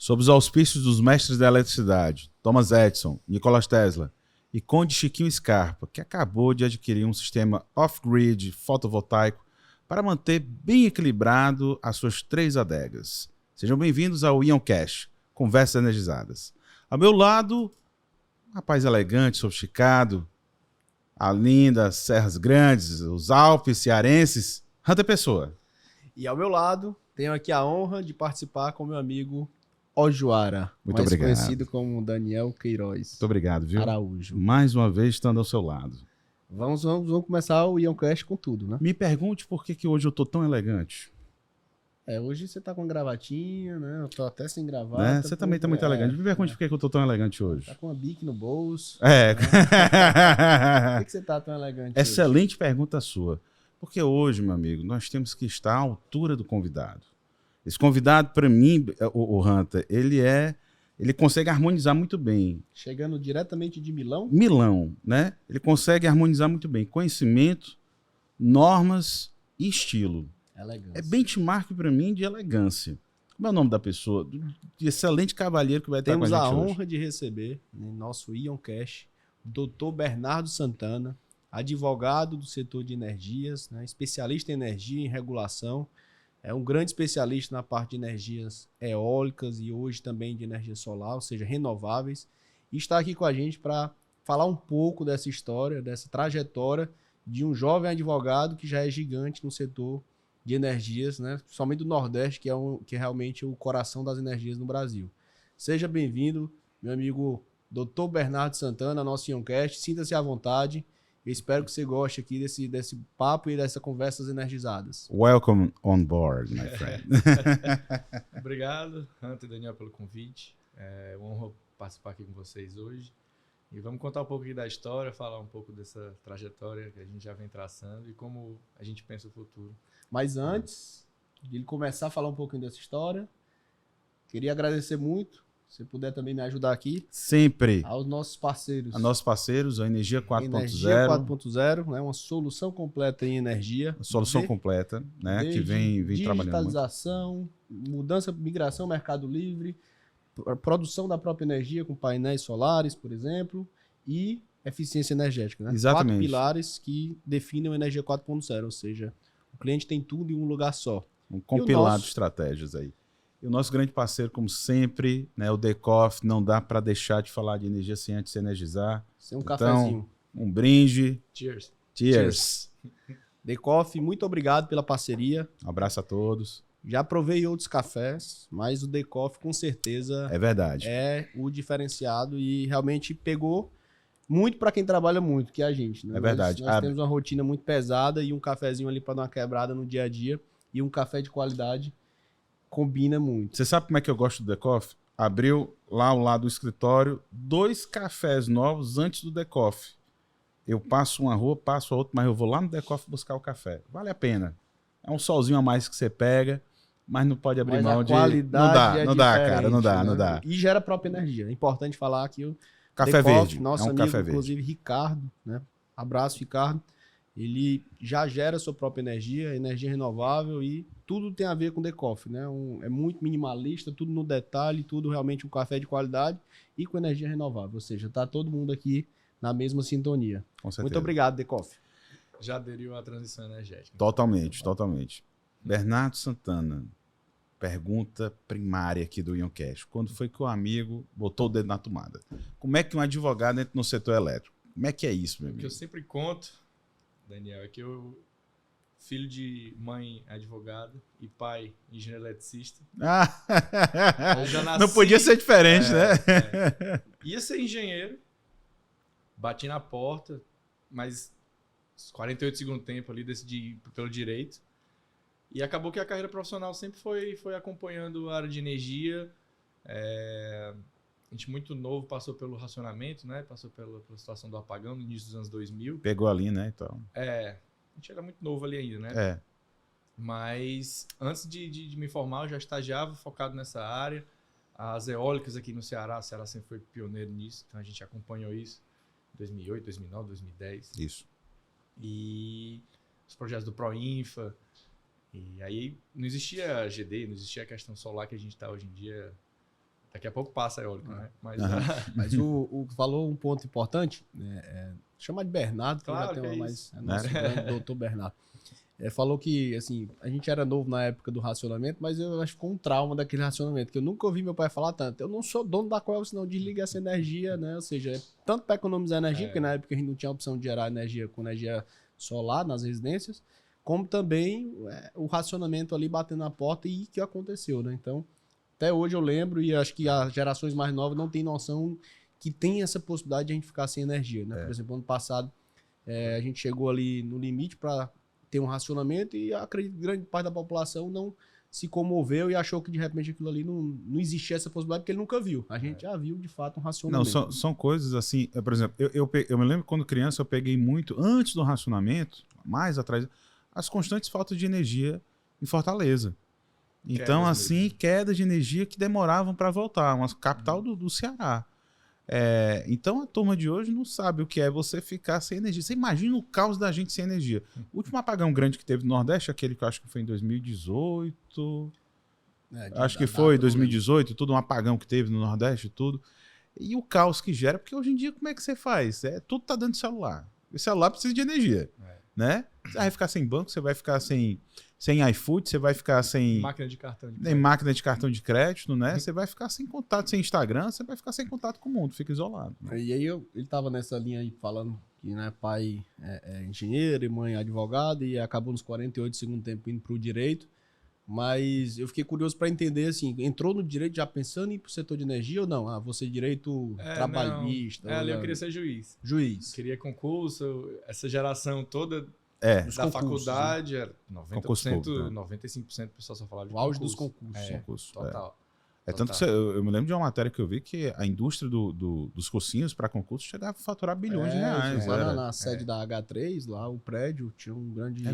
Sob os auspícios dos mestres da eletricidade, Thomas Edison, Nikola Tesla e Conde Chiquinho Scarpa, que acabou de adquirir um sistema off-grid fotovoltaico para manter bem equilibrado as suas 3 adegas. Sejam bem-vindos ao IonCast, Conversas Energizadas. Ao meu lado, um rapaz elegante, sofisticado, a linda Serras Grandes, os Alpes cearenses, Hunter Pessoa. E ao meu lado, tenho aqui a honra de participar com meu amigo Ojuara, Muito mais obrigado. conhecido como Daniel Queiroz. Muito obrigado, viu? Araújo. Mais uma vez estando ao seu lado. Vamos começar o IonCast com tudo, né? Me pergunte por que hoje eu tô tão elegante. Hoje você tá com gravatinha, né? Eu tô até sem gravata. Né? Você também tá muito elegante. Me pergunte por que eu tô tão elegante hoje. Tá com uma bique no bolso. É. Por que você tá tão elegante Excelente hoje? pergunta sua. Porque hoje, meu amigo, nós temos que estar à altura do convidado. Esse convidado, para mim, o Hunter, ele consegue harmonizar muito bem. Chegando diretamente de Milão? Milão, né? Ele consegue harmonizar muito bem conhecimento, normas e estilo. Elegância. É benchmark para mim de elegância. Como é o nome da pessoa? De excelente cavalheiro que vai estar com a gente hoje. Temos a honra de receber em nosso IonCast o Dr. Bernardo Santana, advogado do setor de energias, né, especialista em energia e regulação. É um grande especialista na parte de energias eólicas e hoje também de energia solar, ou seja, renováveis. E está aqui com a gente para falar um pouco dessa história, dessa trajetória de um jovem advogado que já é gigante no setor de energias, né? Somente do Nordeste, que é realmente o coração das energias no Brasil. Seja bem-vindo, meu amigo Dr. Bernardo Santana, nosso IonCast. Sinta-se à vontade. Eu espero que você goste aqui desse papo e dessa conversas energizadas. Welcome on board, my friend. Obrigado, Hunter e Daniel, pelo convite. É uma honra participar aqui com vocês hoje. E vamos contar um pouco aqui da história, falar um pouco dessa trajetória que a gente já vem traçando e como a gente pensa o futuro. Mas antes de ele começar a falar um pouquinho dessa história, queria agradecer muito, se puder também me ajudar aqui. Sempre. Aos nossos parceiros. A nossos parceiros, a Energia 4.0. Energia 4.0, né? Uma solução completa em energia. A solução completa, né? Que vem trabalhando muito. Digitalização, mudança, migração, mercado livre, produção da própria energia com painéis solares, por exemplo, e eficiência energética, né? Exatamente. 4 pilares que definem a Energia 4.0, ou seja, o cliente tem tudo em um lugar só. Um compilado de estratégias aí. E o nosso grande parceiro, como sempre, né, o Decoff, não dá para deixar de falar de energia sem antes energizar. Sem um cafezinho. Um brinde. Cheers. Cheers. Decoff, muito obrigado pela parceria. Um abraço a todos. Já provei outros cafés, mas o Decoff com certeza é verdade. É o diferenciado e realmente pegou muito para quem trabalha muito, que é a gente. Né? É verdade. Nós temos uma rotina muito pesada e um cafezinho ali para dar uma quebrada no dia a dia e um café de qualidade combina muito. Você sabe como é que eu gosto do Decoff? Abriu lá ao lado do escritório 2 cafés novos antes do Decoff. Eu passo uma rua, passo a outra, mas eu vou lá no Decoff buscar o café. Vale a pena. É um solzinho a mais que você pega, mas não pode abrir mão de... Não dá, cara, não dá. E gera própria energia. É importante falar que o café Decoff, verde. nosso é um amigo, café verde. Inclusive Ricardo, né? Abraço, Ricardo. Ele já gera sua própria energia renovável e tudo tem a ver com Decoff, né? É muito minimalista, tudo no detalhe, tudo realmente um café de qualidade e com energia renovável. Ou seja, tá todo mundo aqui na mesma sintonia. Com certeza. Muito obrigado, Decoff. Já aderiu à transição energética. Totalmente. Bernardo Santana, pergunta primária aqui do IonCast. Quando foi que o amigo botou o dedo na tomada? Como é que um advogado entra no setor elétrico? Como é que é isso, meu amigo? O que eu sempre conto, Daniel, é que eu, filho de mãe advogada e pai engenheiro eletricista. Eu já nasci, não podia ser diferente, né? Ia ser engenheiro, bati na porta, mas 48 segundos tempo ali decidi ir pelo direito. E acabou que a carreira profissional sempre foi acompanhando a área de energia. A gente muito novo passou pelo racionamento, né? Passou pela situação do apagão no início dos anos 2000. Pegou ali, né? Então. A gente era muito novo ali ainda, né? Mas antes de me formar, eu já estagiava focado nessa área. As eólicas aqui no Ceará, o Ceará sempre foi pioneiro nisso, então a gente acompanhou isso em 2008, 2009, 2010. Isso. E os projetos do Proinfa. E aí não existia GD, não existia a questão solar que a gente está hoje em dia Daqui a pouco passa a eólica, né? Mas, Mas o falou um ponto importante, chama de Bernardo, que Claro já tem que é uma mais... isso. Nosso grande doutor Bernardo. Falou que, assim, a gente era novo na época do racionamento, mas eu acho que ficou um trauma daquele racionamento, que eu nunca ouvi meu pai falar tanto. Eu não sou dono da Coelce, senão desliga essa energia, né? Ou seja, tanto para economizar energia, porque na época a gente não tinha a opção de gerar energia com energia solar nas residências, como também o racionamento ali batendo na porta e que aconteceu, né? Então, até hoje eu lembro e acho que as gerações mais novas não têm noção que tem essa possibilidade de a gente ficar sem energia, né? Por exemplo, ano passado a gente chegou ali no limite para ter um racionamento e acredito que grande parte da população não se comoveu e achou que de repente aquilo ali não existia essa possibilidade porque ele nunca viu. A gente já viu de fato um racionamento. Não, são coisas assim, por exemplo, eu me lembro quando criança eu peguei muito, antes do racionamento, mais atrás, as constantes faltas de energia em Fortaleza. Então, Quedas assim, mesmo. quedas de energia que demoravam para voltar, uma capital do Ceará. Então a turma de hoje não sabe o que é você ficar sem energia. Você imagina o caos da gente sem energia. O último apagão grande que teve no Nordeste, aquele que eu acho que foi em 2018. Acho que foi 2018, tudo um apagão que teve no Nordeste, tudo. E o caos que gera, porque hoje em dia como é que você faz? Tudo tá dentro do celular. O celular precisa de energia, né? Você vai ficar sem banco, você vai ficar sem iFood, você vai ficar sem Máquina de cartão de nem máquina de cartão de crédito, né? Você vai ficar sem contato, sem Instagram, você vai ficar sem contato com o mundo, fica isolado. Né? E aí ele tava nessa linha aí falando que né, pai é engenheiro e mãe é advogado e acabou nos 48 do segundo tempo indo pro direito. Mas eu fiquei curioso para entender, assim, entrou no direito já pensando em ir pro setor de energia ou não? Você direito trabalhista. Ali eu queria ser juiz. Juiz. Queria concurso, essa geração toda da faculdade, era 90%, público, 95% do pessoal só falava de o auge dos concursos. Concurso, total. Tanto que eu me lembro de uma matéria que eu vi que a indústria dos cursinhos para concurso chegava a faturar bilhões de reais. Na sede da H3, lá o prédio tinha um grande,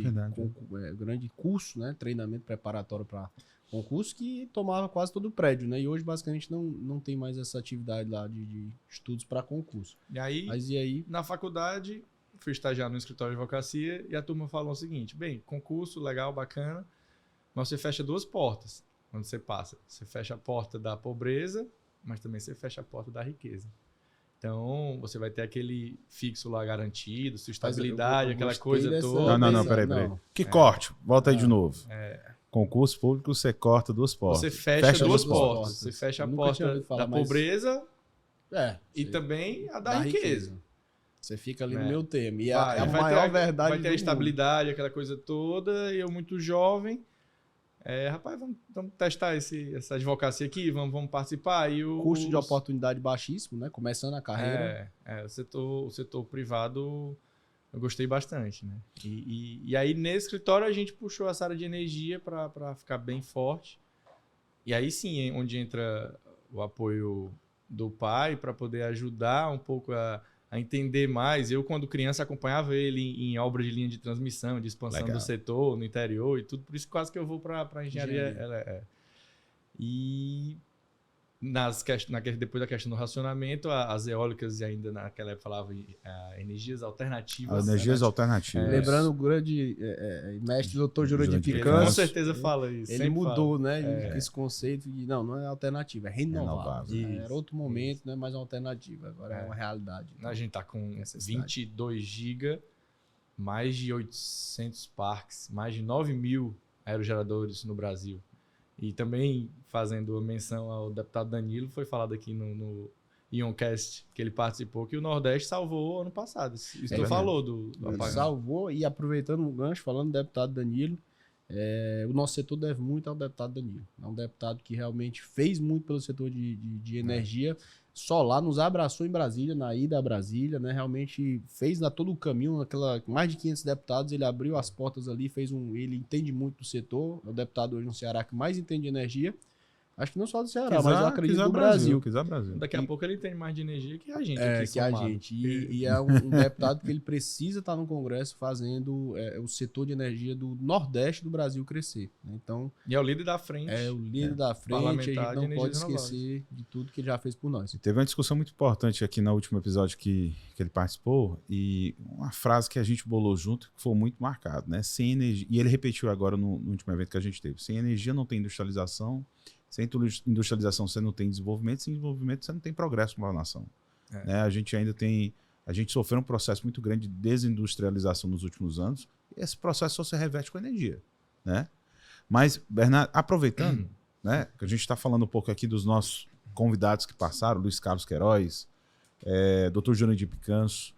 grande curso, né, treinamento preparatório para concurso que tomava quase todo o prédio, né? E hoje basicamente não tem mais essa atividade lá de estudos para concurso. E aí, na faculdade, fui estagiar no escritório de advocacia e a turma falou o seguinte: bem, concurso legal, bacana, mas você fecha duas portas. Quando você passa, você fecha a porta da pobreza, mas também você fecha a porta da riqueza. Então, você vai ter aquele fixo lá garantido, sua estabilidade, aquela coisa toda. Não, peraí. Que corte? Volta aí de novo. Concurso público, você corta duas portas. Você fecha duas portas. Você fecha a porta da pobreza e também a da riqueza. Você fica ali no meu termo. E a maior verdade vai ter a estabilidade, aquela coisa toda, e eu muito jovem... rapaz, vamos testar essa advocacia aqui, vamos participar. E custo de oportunidade baixíssimo, né? Começando a carreira. O setor privado eu gostei bastante, né? E aí, nesse escritório, a gente puxou essa área de energia para ficar bem forte. E aí sim, onde entra o apoio do pai para poder ajudar um pouco a entender mais. Eu, quando criança, acompanhava ele em obra de linha de transmissão, de expansão do setor, no interior e tudo. Por isso, quase que eu vou para a engenharia. E depois da questão do racionamento, as eólicas ainda naquela época falavam energias alternativas. Energias alternativas. Lembrando o grande mestre doutor Jurandir Picante. Com certeza fala isso. Ele mudou, né? Esse conceito de não é alternativa, é renovável. Era outro momento, não é mais uma alternativa. Agora é uma realidade. Então, a gente está com 22 GB, mais de 800 parques, mais de 9 mil aerogeradores no Brasil. E também, fazendo menção ao deputado Danilo, foi falado aqui no Ioncast, que ele participou, que o Nordeste salvou ano passado. Isso tu falou do apagão. Salvou, e aproveitando o gancho, falando do deputado Danilo, o nosso setor deve muito ao deputado Danilo. É um deputado que realmente fez muito pelo setor de energia. Solar, nos abraçou em Brasília, na ida a Brasília, né? Realmente fez todo o caminho, mais de 500 deputados, ele abriu as portas ali, ele entende muito do setor, é o deputado hoje no Ceará que mais entende de energia. Acho que não só do Ceará, mas eu acredito do Brasil. Daqui a pouco ele tem mais de energia que a gente. E é um deputado que ele precisa estar no Congresso fazendo o setor de energia do Nordeste do Brasil crescer. Né? Então, e é o líder da frente. É o líder da frente, a gente não pode esquecer de tudo que ele já fez por nós. E teve uma discussão muito importante aqui no último episódio que ele participou, e uma frase que a gente bolou junto que foi muito marcado, né? Sem energia, e ele repetiu agora no último evento que a gente teve: sem energia não tem industrialização, Sem industrialização você não tem desenvolvimento, sem desenvolvimento você não tem progresso para a nação. Né? A gente sofreu um processo muito grande de desindustrialização nos últimos anos, e esse processo só se reverte com energia. Né? Mas, Bernardo, aproveitando, né, que a gente está falando um pouco aqui dos nossos convidados que passaram, Luiz Carlos Queiroz, Dr. Júnior de Picanço,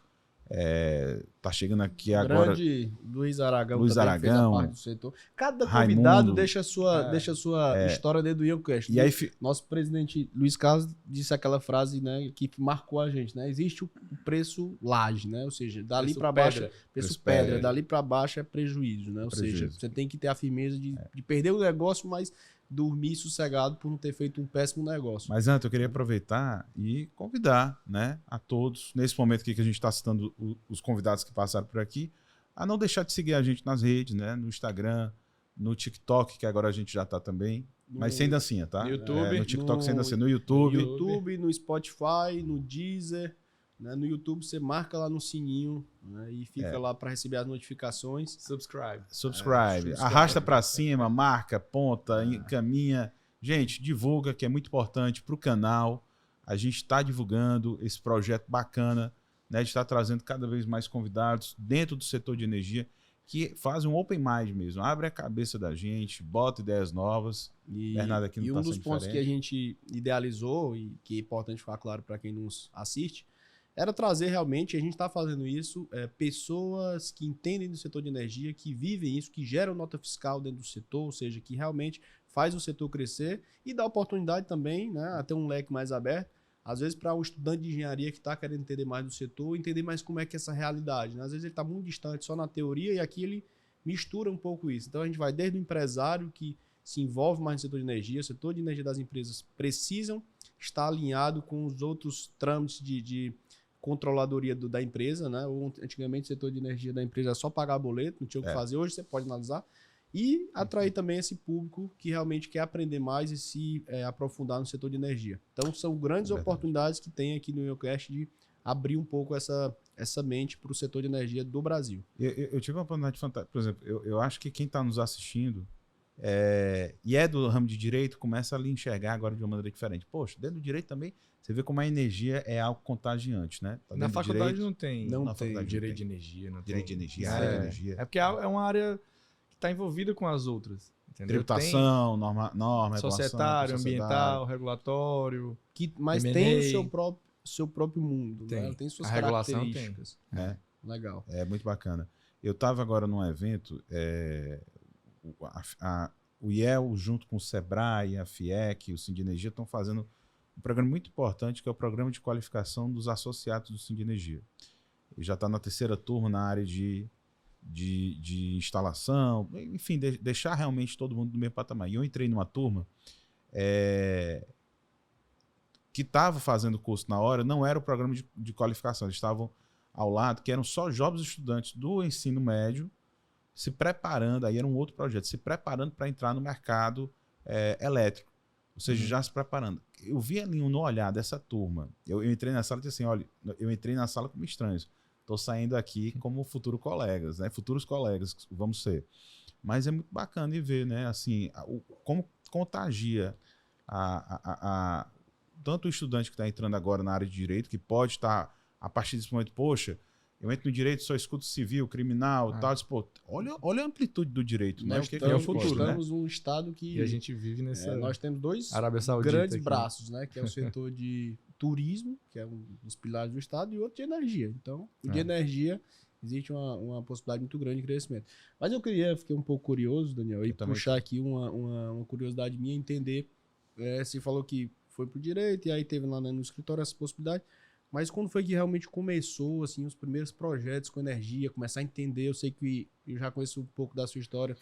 tá chegando aqui agora. Grande Luiz Aragão, Luiz também Aragão, fez a parte do setor. Cada Raimundo, convidado deixa a sua história dentro do IonCast. E aí, Nosso presidente Luiz Carlos disse aquela frase, né, que marcou a gente, né? Existe o preço laje, né? Ou seja, dali para baixo, preço pedra, dali para baixo é prejuízo, né? Ou seja, você tem que ter a firmeza de perder o negócio, mas dormir sossegado por não ter feito um péssimo negócio. Mas antes eu queria aproveitar e convidar, né, a todos, nesse momento aqui que a gente está citando os convidados que passaram por aqui, a não deixar de seguir a gente nas redes, né, no Instagram, no TikTok, que agora a gente já está também, mas sem dancinha, tá? No YouTube. No TikTok sem dancinha, no YouTube. No Spotify, no Deezer. Né? No YouTube você marca lá no sininho, né? E fica lá para receber as notificações. Subscribe. Arrasta para cima, marca, ponta, encaminha. Gente, divulga, que é muito importante para o canal. A gente está divulgando esse projeto bacana, né, de estar trazendo cada vez mais convidados dentro do setor de energia que fazem um open mind mesmo. Abre a cabeça da gente, bota ideias novas. Bernardo aqui não tá um dos sendo pontos diferente. que a gente idealizou e que é importante ficar claro para quem nos assiste, era trazer realmente, a gente está fazendo isso, pessoas que entendem do setor de energia, que vivem isso, que geram nota fiscal dentro do setor, ou seja, que realmente faz o setor crescer e dá oportunidade também, né, a ter um leque mais aberto, às vezes para um estudante de engenharia que está querendo entender mais do setor, entender mais como é que é essa realidade. Né? Às vezes ele está muito distante só na teoria e aqui ele mistura um pouco isso. Então a gente vai desde o empresário que se envolve mais no setor de energia, o setor de energia das empresas precisam estar alinhado com os outros trâmites de controladoria da empresa, né? Antigamente o setor de energia da empresa era só pagar boleto, não tinha o que fazer, hoje você pode analisar, e atrair também esse público que realmente quer aprender mais e se aprofundar no setor de energia. Então são grandes oportunidades que tem aqui no IonCast de abrir um pouco essa mente para o setor de energia do Brasil. Eu tive uma oportunidade fantástica, por exemplo, eu acho que quem está nos assistindo e é do ramo de direito, começa a lhe enxergar agora de uma maneira diferente. Poxa, dentro do direito também, você vê como a energia é algo contagiante, né? Tá na faculdade direito, não tem direito de energia. Direito de energia, área de energia. É porque é uma área que está envolvida com as outras. Entendeu? Tributação, norma societário, ambiental, regulatório. Mas M&A. tem o seu próprio mundo, tem. Tem suas a regulação características. Tem. Legal. É muito bacana. Eu estava agora num evento, o IEL, junto com o Sebrae, a FIEC, o Sindinergia, estão fazendo um programa muito importante, que é o Programa de Qualificação dos Associados do Sindinergia. Ele já está na 3ª turma na área de instalação, enfim, deixar realmente todo mundo no mesmo patamar. E eu entrei numa turma que estava fazendo curso na hora, não era o programa de qualificação, eles estavam ao lado, que eram só jovens estudantes do ensino médio, se preparando, aí era um outro projeto, se preparando para entrar no mercado elétrico, ou seja, já se preparando. Eu vi ali no olhar dessa turma, eu entrei na sala e disse assim, olha, eu entrei na sala como estranhos, estou saindo aqui como futuros colegas, vamos ser. Mas é muito bacana de ver, né, assim, como contagia tanto o estudante que está entrando agora na área de direito, que pode estar, a partir desse momento, poxa, eu entro no direito, só escuto civil, criminal e tal. Pô, olha a amplitude do direito, né? É o futuro, né? Estamos num estado que... E a gente vive nessa... nós temos dois Arábia Saudita grandes aqui. braços, né? Que é o setor de turismo, que é um dos pilares do estado, e outro de energia. Então, o de energia, existe uma possibilidade muito grande de crescimento. Mas fiquei um pouco curioso, Daniel, e puxar aqui uma curiosidade minha, entender, você falou que foi pro direito, e aí teve lá no escritório essa possibilidade. Mas quando foi que realmente começou, assim, os primeiros projetos com energia, começar a entender? Eu sei que eu já conheço um pouco da sua história,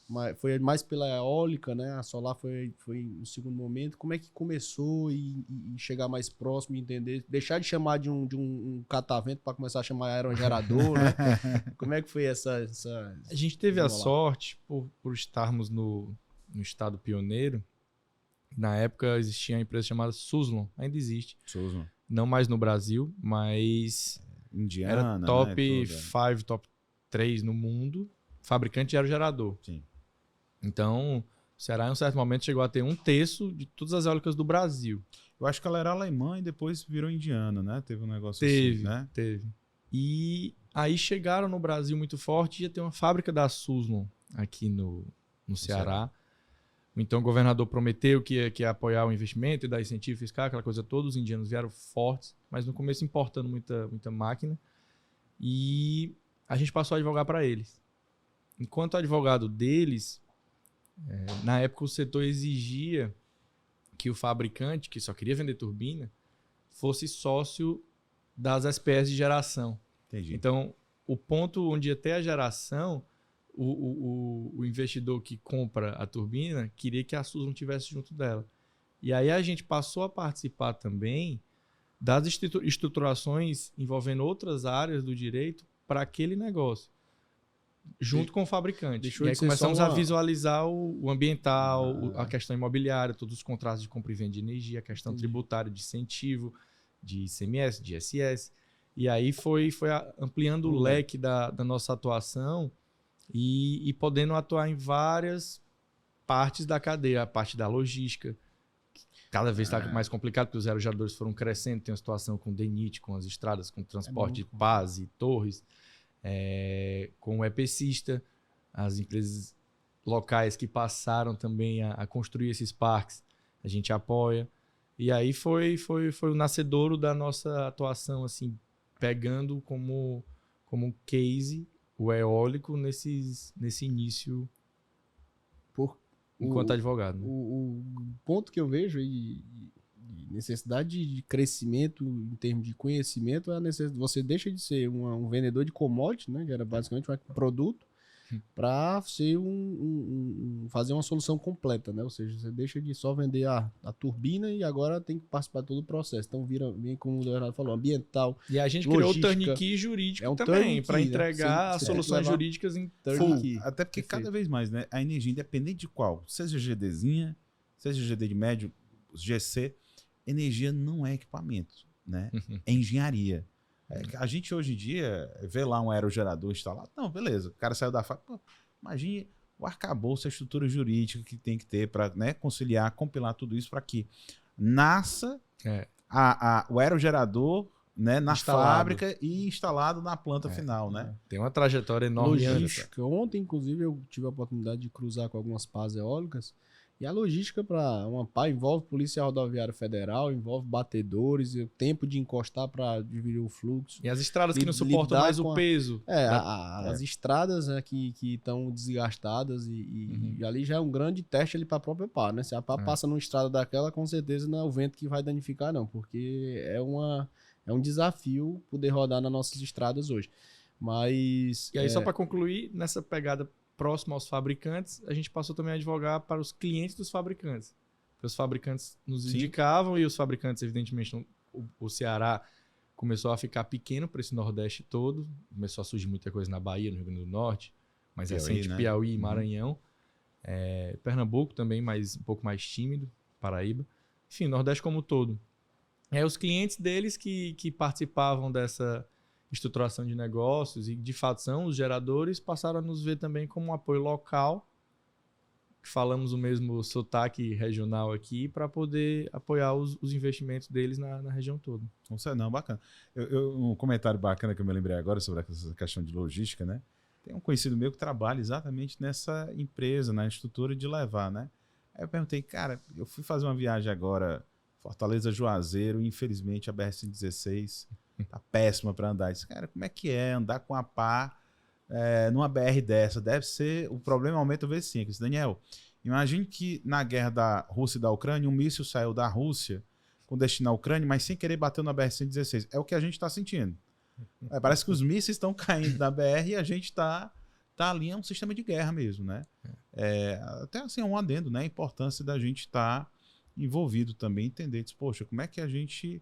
mas foi mais pela eólica, né? A solar foi no segundo momento. Como é que começou e chegar mais próximo e entender? Deixar de chamar de um catavento para começar a chamar aerogerador, né? Como é que foi essa... A gente teve a sorte, por estarmos no estado pioneiro. Na época existia uma empresa chamada Suzlon, ainda existe. Suzlon. Não mais no Brasil, mas Indiana, era top né, 5, top 3 no mundo, fabricante de aerogerador. Sim. Então, O Ceará, em um certo momento, chegou a ter 1/3 de todas as eólicas do Brasil. Eu acho que ela era alemã e depois virou indiana, né? Teve um negócio Teve, assim, né? teve. E aí chegaram no Brasil muito forte e ia ter uma fábrica da Suzlon aqui no Ceará. Então o governador prometeu que ia apoiar o investimento e dar incentivo fiscal, aquela coisa toda. Os indianos vieram fortes, mas no começo importando muita máquina. E a gente passou a advogar para eles. Enquanto advogado deles, na época o setor exigia que o fabricante, que só queria vender turbina, fosse sócio das SPS de geração. Entendi. Então, o ponto onde ia ter a geração, o investidor que compra a turbina queria que a Suzlon tivesse junto dela. E aí a gente passou a participar também das estruturações envolvendo outras áreas do direito para aquele negócio, junto com o fabricante. Deixou E aí de ser começamos só a uma- visualizar o ambiental, a questão imobiliária, todos os contratos de compra e venda de energia, a questão Entendi. tributária de incentivo, de ICMS, de ISS. E aí foi ampliando o leque da nossa atuação e podendo atuar em várias partes da cadeia, a parte da logística. Cada vez está mais complicado, porque os aerogeradores foram crescendo, tem uma situação com o DENIT, com as estradas, com o transporte de muito pás e torres, com o EPCista, as empresas locais que passaram também a construir esses parques, a gente apoia. E aí foi o nascedouro da nossa atuação, assim, pegando como case o eólico nesse início enquanto advogado. Né? O ponto que eu vejo aí de necessidade de crescimento em termos de conhecimento é a necessidade. Você deixa de ser um vendedor de commodity, né, que era basicamente um produto, para ser fazer uma solução completa, né? Ou seja, você deixa de só vender a turbina e agora tem que participar de todo o processo. Então vem como o Leonardo falou, ambiental. E a gente logística, criou o turnkey jurídico é um também, para turnkey, né? entregar Você as tem que soluções levar jurídicas em full. turnkey. Até porque Perfeito. cada vez mais, né? A energia, independente de qual, seja GDzinha, seja GD de médio, GC, energia não é equipamento, né? É engenharia. A gente hoje em dia vê lá um aerogerador instalado. Não, beleza. O cara saiu da fábrica. Imagine o arcabouço, a estrutura jurídica que tem que ter para, né, conciliar, compilar tudo isso para que nasça o aerogerador, né, na Instalado. fábrica e instalado na planta final, né? Tem uma trajetória enorme. Logística. Ontem, inclusive, eu tive a oportunidade de cruzar com algumas pás eólicas. E a logística para uma pá envolve Polícia Rodoviária Federal, envolve batedores, e o tempo de encostar para dividir o fluxo. E as estradas que não suportam lidar mais com o peso. As estradas, né, que estão desgastadas e ali já é um grande teste ali para a própria pá, né? Se a pá passa numa estrada daquela, com certeza não é o vento que vai danificar, não, porque é um desafio poder rodar nas nossas estradas hoje. Mas E aí, só para concluir, nessa pegada próxima aos fabricantes, a gente passou também a advogar para os clientes dos fabricantes. Porque os fabricantes nos indicavam e os fabricantes, evidentemente, o Ceará começou a ficar pequeno para esse Nordeste todo. Começou a surgir muita coisa na Bahia, no Rio Grande do Norte, mais Piauí, recente, né? Piauí e Maranhão. Pernambuco também, mas um pouco mais tímido, Paraíba. Enfim, Nordeste como um todo. Os clientes deles que participavam dessa estruturação de negócios e de fato são os geradores, passaram a nos ver também como um apoio local, que falamos o mesmo sotaque regional aqui, para poder apoiar os investimentos deles na região toda. Não, bacana. Um comentário bacana que eu me lembrei agora sobre essa questão de logística, né? Tem um conhecido meu que trabalha exatamente nessa empresa, na estrutura de levar, né? Aí eu perguntei, cara, eu fui fazer uma viagem agora, Fortaleza Juazeiro, e infelizmente a BR-116 tá péssima para andar. Eu disse, cara, como é que é andar com a pá numa BR dessa? Deve ser, o problema aumenta vezes 5. Eu disse, Daniel, imagine que na guerra da Rússia e da Ucrânia, um míssil saiu da Rússia com destino à Ucrânia, mas sem querer bateu na BR-116. É o que a gente está sentindo. Parece que os mísseis estão caindo da BR e a gente tá ali, é um sistema de guerra mesmo, né? Até assim, um adendo, né? A importância da gente estar envolvido também, entender, poxa, como é que a gente...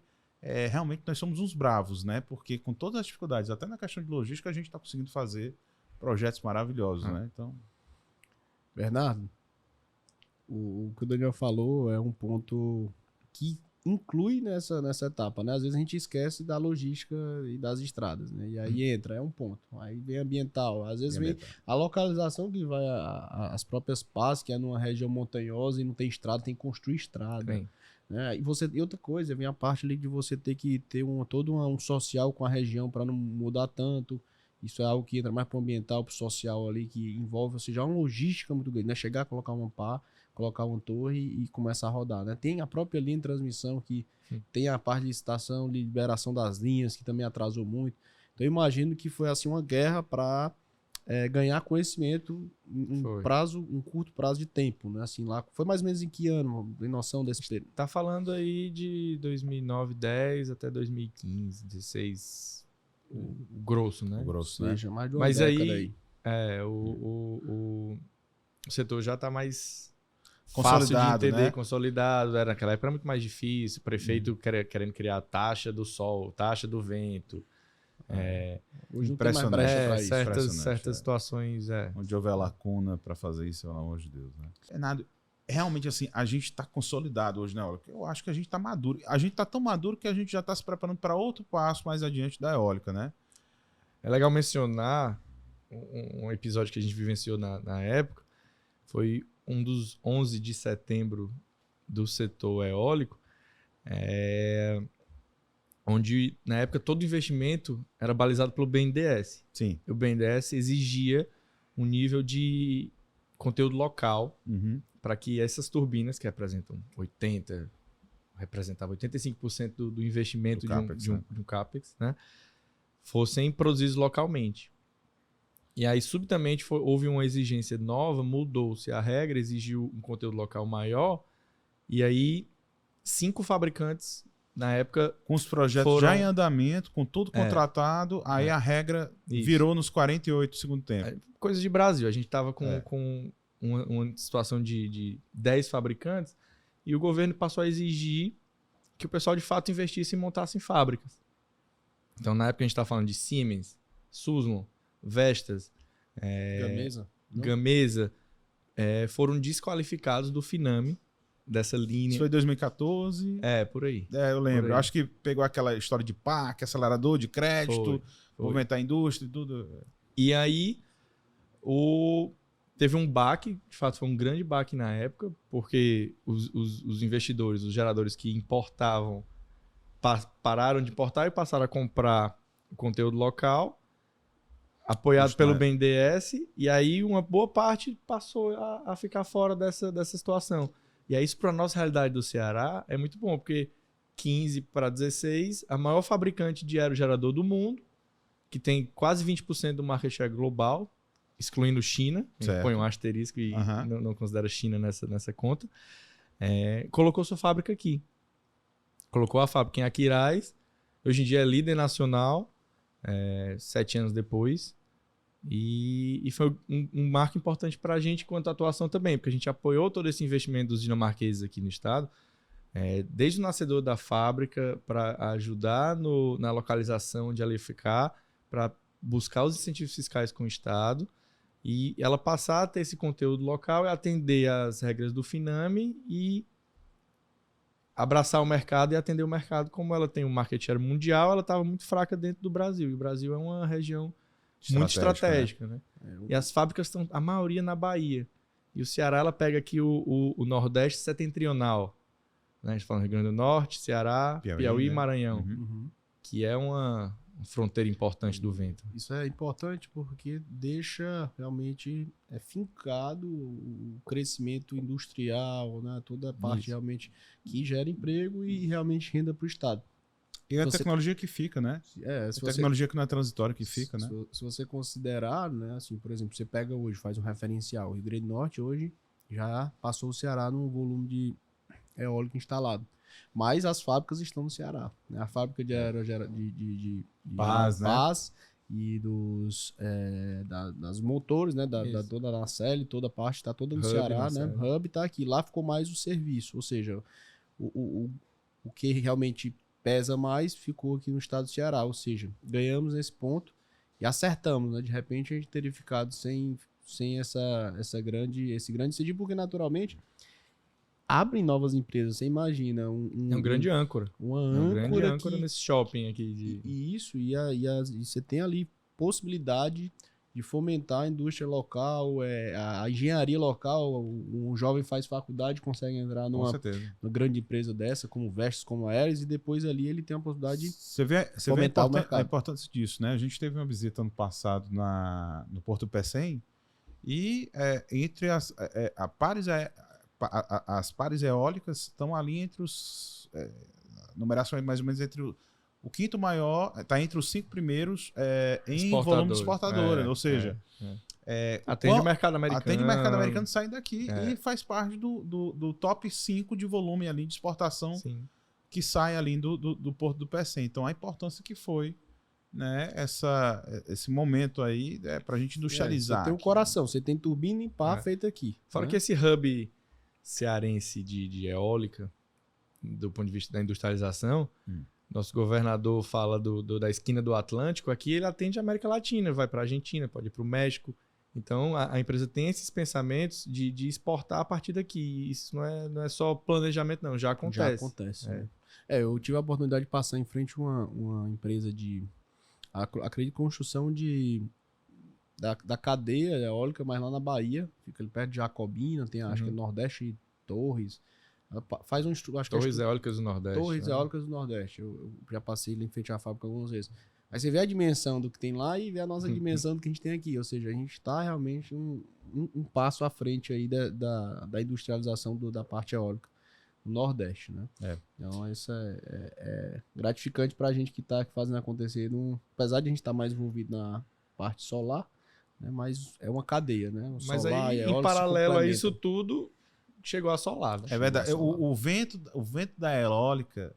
realmente nós somos uns bravos, né? Porque com todas as dificuldades, até na questão de logística, a gente está conseguindo fazer projetos maravilhosos, né? Então... Bernardo, o que o Daniel falou é um ponto que inclui nessa etapa, né? Às vezes a gente esquece da logística e das estradas, né? E aí é um ponto. Aí vem ambiental, às vezes vem a localização que vai as próprias PAS, que é numa região montanhosa e não tem estrada, tem que construir estrada. Sim. Né? E outra coisa, vem a parte ali de você ter que ter todo um social com a região para não mudar tanto. Isso é algo que entra mais para o ambiental, para o social ali, que envolve, ou seja, uma logística muito grande, né? Chegar, colocar uma pá, colocar uma torre e começar a rodar, né? Tem a própria linha de transmissão que tem a parte de licitação, liberação das linhas, que também atrasou muito. Então eu imagino que foi assim uma guerra para ganhar conhecimento em um curto prazo de tempo, né? Assim, lá foi mais ou menos em que ano? Tem noção desse período? Tá falando aí de 2009, 10 até 2015, 16, o grosso, né? O grosso, Ou né? seja, mais de uma Mas década aí, o setor já tá mais Consolidado, fácil de entender, né? consolidado. Naquela época era muito mais difícil. O prefeito querendo criar a taxa do sol, taxa do vento. Hoje não tem mais brecha para isso. Certas situações. Onde houver lacuna para fazer isso, pelo amor de Deus, né? Nada. Realmente, assim, a gente está consolidado hoje na eólica. Eu acho que a gente está maduro. A gente está tão maduro que a gente já está se preparando para outro passo mais adiante da eólica, né? É legal mencionar um episódio que a gente vivenciou na época. Foi um dos 11 de setembro do setor eólico, onde, na época, todo investimento era balizado pelo BNDES. Sim. O BNDES exigia um nível de conteúdo local para que essas turbinas, que representam 85% do investimento de um CAPEX, né, fossem produzidos localmente. E aí, subitamente, houve uma exigência nova, mudou-se a regra, exigiu um conteúdo local maior, e aí 5 fabricantes, na época... Com os projetos já em andamento, com tudo contratado, aí a regra virou nos 48 do segundo tempo. Coisa de Brasil. A gente estava com uma situação de 10 fabricantes, e o governo passou a exigir que o pessoal, de fato, investisse e montasse fábricas. Então, na época, a gente estava falando de Siemens, Suzlon, Vestas, Gamesa, foram desqualificados do Finame, dessa linha. Isso foi em 2014? Por aí. Eu lembro. Acho que pegou aquela história de PAC, acelerador de crédito, movimentar a indústria e tudo. E aí, teve um baque, de fato foi um grande baque na época, porque os investidores, os geradores que importavam, pararam de importar e passaram a comprar o conteúdo local, apoiado pelo BNDES, e aí uma boa parte passou a ficar fora dessa situação. E aí isso, para a nossa realidade do Ceará, é muito bom, porque 15 para 16, a maior fabricante de aerogerador do mundo, que tem quase 20% do market share global, excluindo China, põe um asterisco e não considera China nessa conta, colocou sua fábrica aqui. Colocou a fábrica em Aquiraz, hoje em dia é líder nacional, 7 anos depois, e foi um marco importante para a gente quanto à atuação também, porque a gente apoiou todo esse investimento dos dinamarqueses aqui no estado, desde o nascedor da fábrica, para ajudar na localização de ela ficar, para buscar os incentivos fiscais com o estado, e ela passar a ter esse conteúdo local e atender às regras do Finame e abraçar o mercado e atender o mercado. Como ela tem um market share mundial, ela estava muito fraca dentro do Brasil. E o Brasil é uma região muito estratégica, né? E as fábricas estão, a maioria, na Bahia. E o Ceará, ela pega aqui o Nordeste setentrional. Né? A gente fala Rio Grande do Norte, Ceará, Piauí e Maranhão. Que é uma fronteira importante do vento. Isso é importante porque deixa realmente fincado o crescimento industrial, né? Toda a parte realmente que gera emprego e realmente renda para o estado. E a tecnologia que fica, né? A tecnologia que não é transitória que fica, né? Se você considerar, né? Assim, por exemplo, você pega hoje, faz um referencial. O Rio Grande do Norte hoje já passou o Ceará no volume de eólico instalado. Mas as fábricas estão no Ceará. Né? A fábrica de Paz, né? E das motores, né? Toda a nacelle, toda a parte está toda no Ceará, né? O hub está aqui. Lá ficou mais o serviço. Ou seja, o que realmente pesa mais ficou aqui no estado do Ceará. Ou seja, ganhamos nesse ponto e acertamos, né? De repente a gente teria ficado sem esse grande incentivo, porque naturalmente abrem novas empresas. Você imagina É um grande âncora. uma É um grande âncora âncora que... nesse shopping aqui. E isso, e você tem ali possibilidade de fomentar a indústria local, a engenharia local. Um jovem faz faculdade, consegue entrar Com numa certeza. grande empresa dessa, como Vestas, como a Aeres, e depois ali ele tem a possibilidade de Você vê fomentar o mercado. a importância disso, né? A gente teve uma visita ano passado no Porto Pecém e entre as pares eólicas estão ali entre os... numeração é mais ou menos entre o quinto maior, está entre os 5 primeiros em volume de exportadora, ou seja... Atende o mercado americano. Atende o mercado americano saindo daqui É. e faz parte do top 5 de volume ali de exportação Sim. que sai ali do Porto do Pecém. Então, a importância que foi, né, esse momento aí para a gente industrializar. Você tem o aqui. coração, você tem turbina e pá feita aqui. Fora né? que esse hub cearense de eólica, do ponto de vista da industrialização, nosso governador fala da esquina do Atlântico, aqui ele atende a América Latina, vai para a Argentina, pode ir para o México. Então, a empresa tem esses pensamentos de exportar a partir daqui. Isso não é só planejamento, não. Já acontece. Já acontece. Né? Eu tive a oportunidade de passar em frente a uma empresa acredito, construção da cadeia eólica, mas lá na Bahia, fica ali perto de Jacobina, tem acho que é Nordeste Torres. Ela faz um estudo. Torres Eólicas do Nordeste. Torres né? Eólicas do Nordeste. Eu já passei ali em frente à fábrica algumas vezes. Aí você vê a dimensão do que tem lá e vê a nossa dimensão do que a gente tem aqui. Ou seja, a gente está realmente um passo à frente aí da industrialização da parte eólica no Nordeste, né? Então, isso é gratificante para a gente que está fazendo acontecer. Apesar de a gente estar mais envolvido na parte solar, né? Mas é uma cadeia, né? O Mas solar aí, e a em eólica se paralelo a complementam. isso tudo, chegou a solar. Né? É verdade. O vento da eólica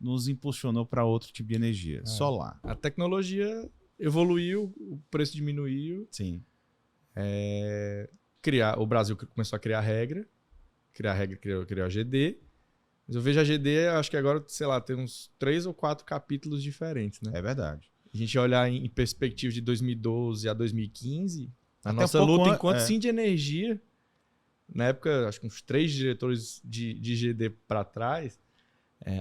nos impulsionou para outro tipo de energia, solar. A tecnologia evoluiu, o preço diminuiu. Sim. O Brasil começou a criar regra, criou a GD. Mas eu vejo a GD, acho que agora, sei lá, tem uns 3 ou 4 capítulos diferentes, né? É verdade. A gente olhar em perspectiva de 2012 a 2015, a Até nossa um pouco luta enquanto sim de energia, na época, acho que uns 3 diretores de GD para trás,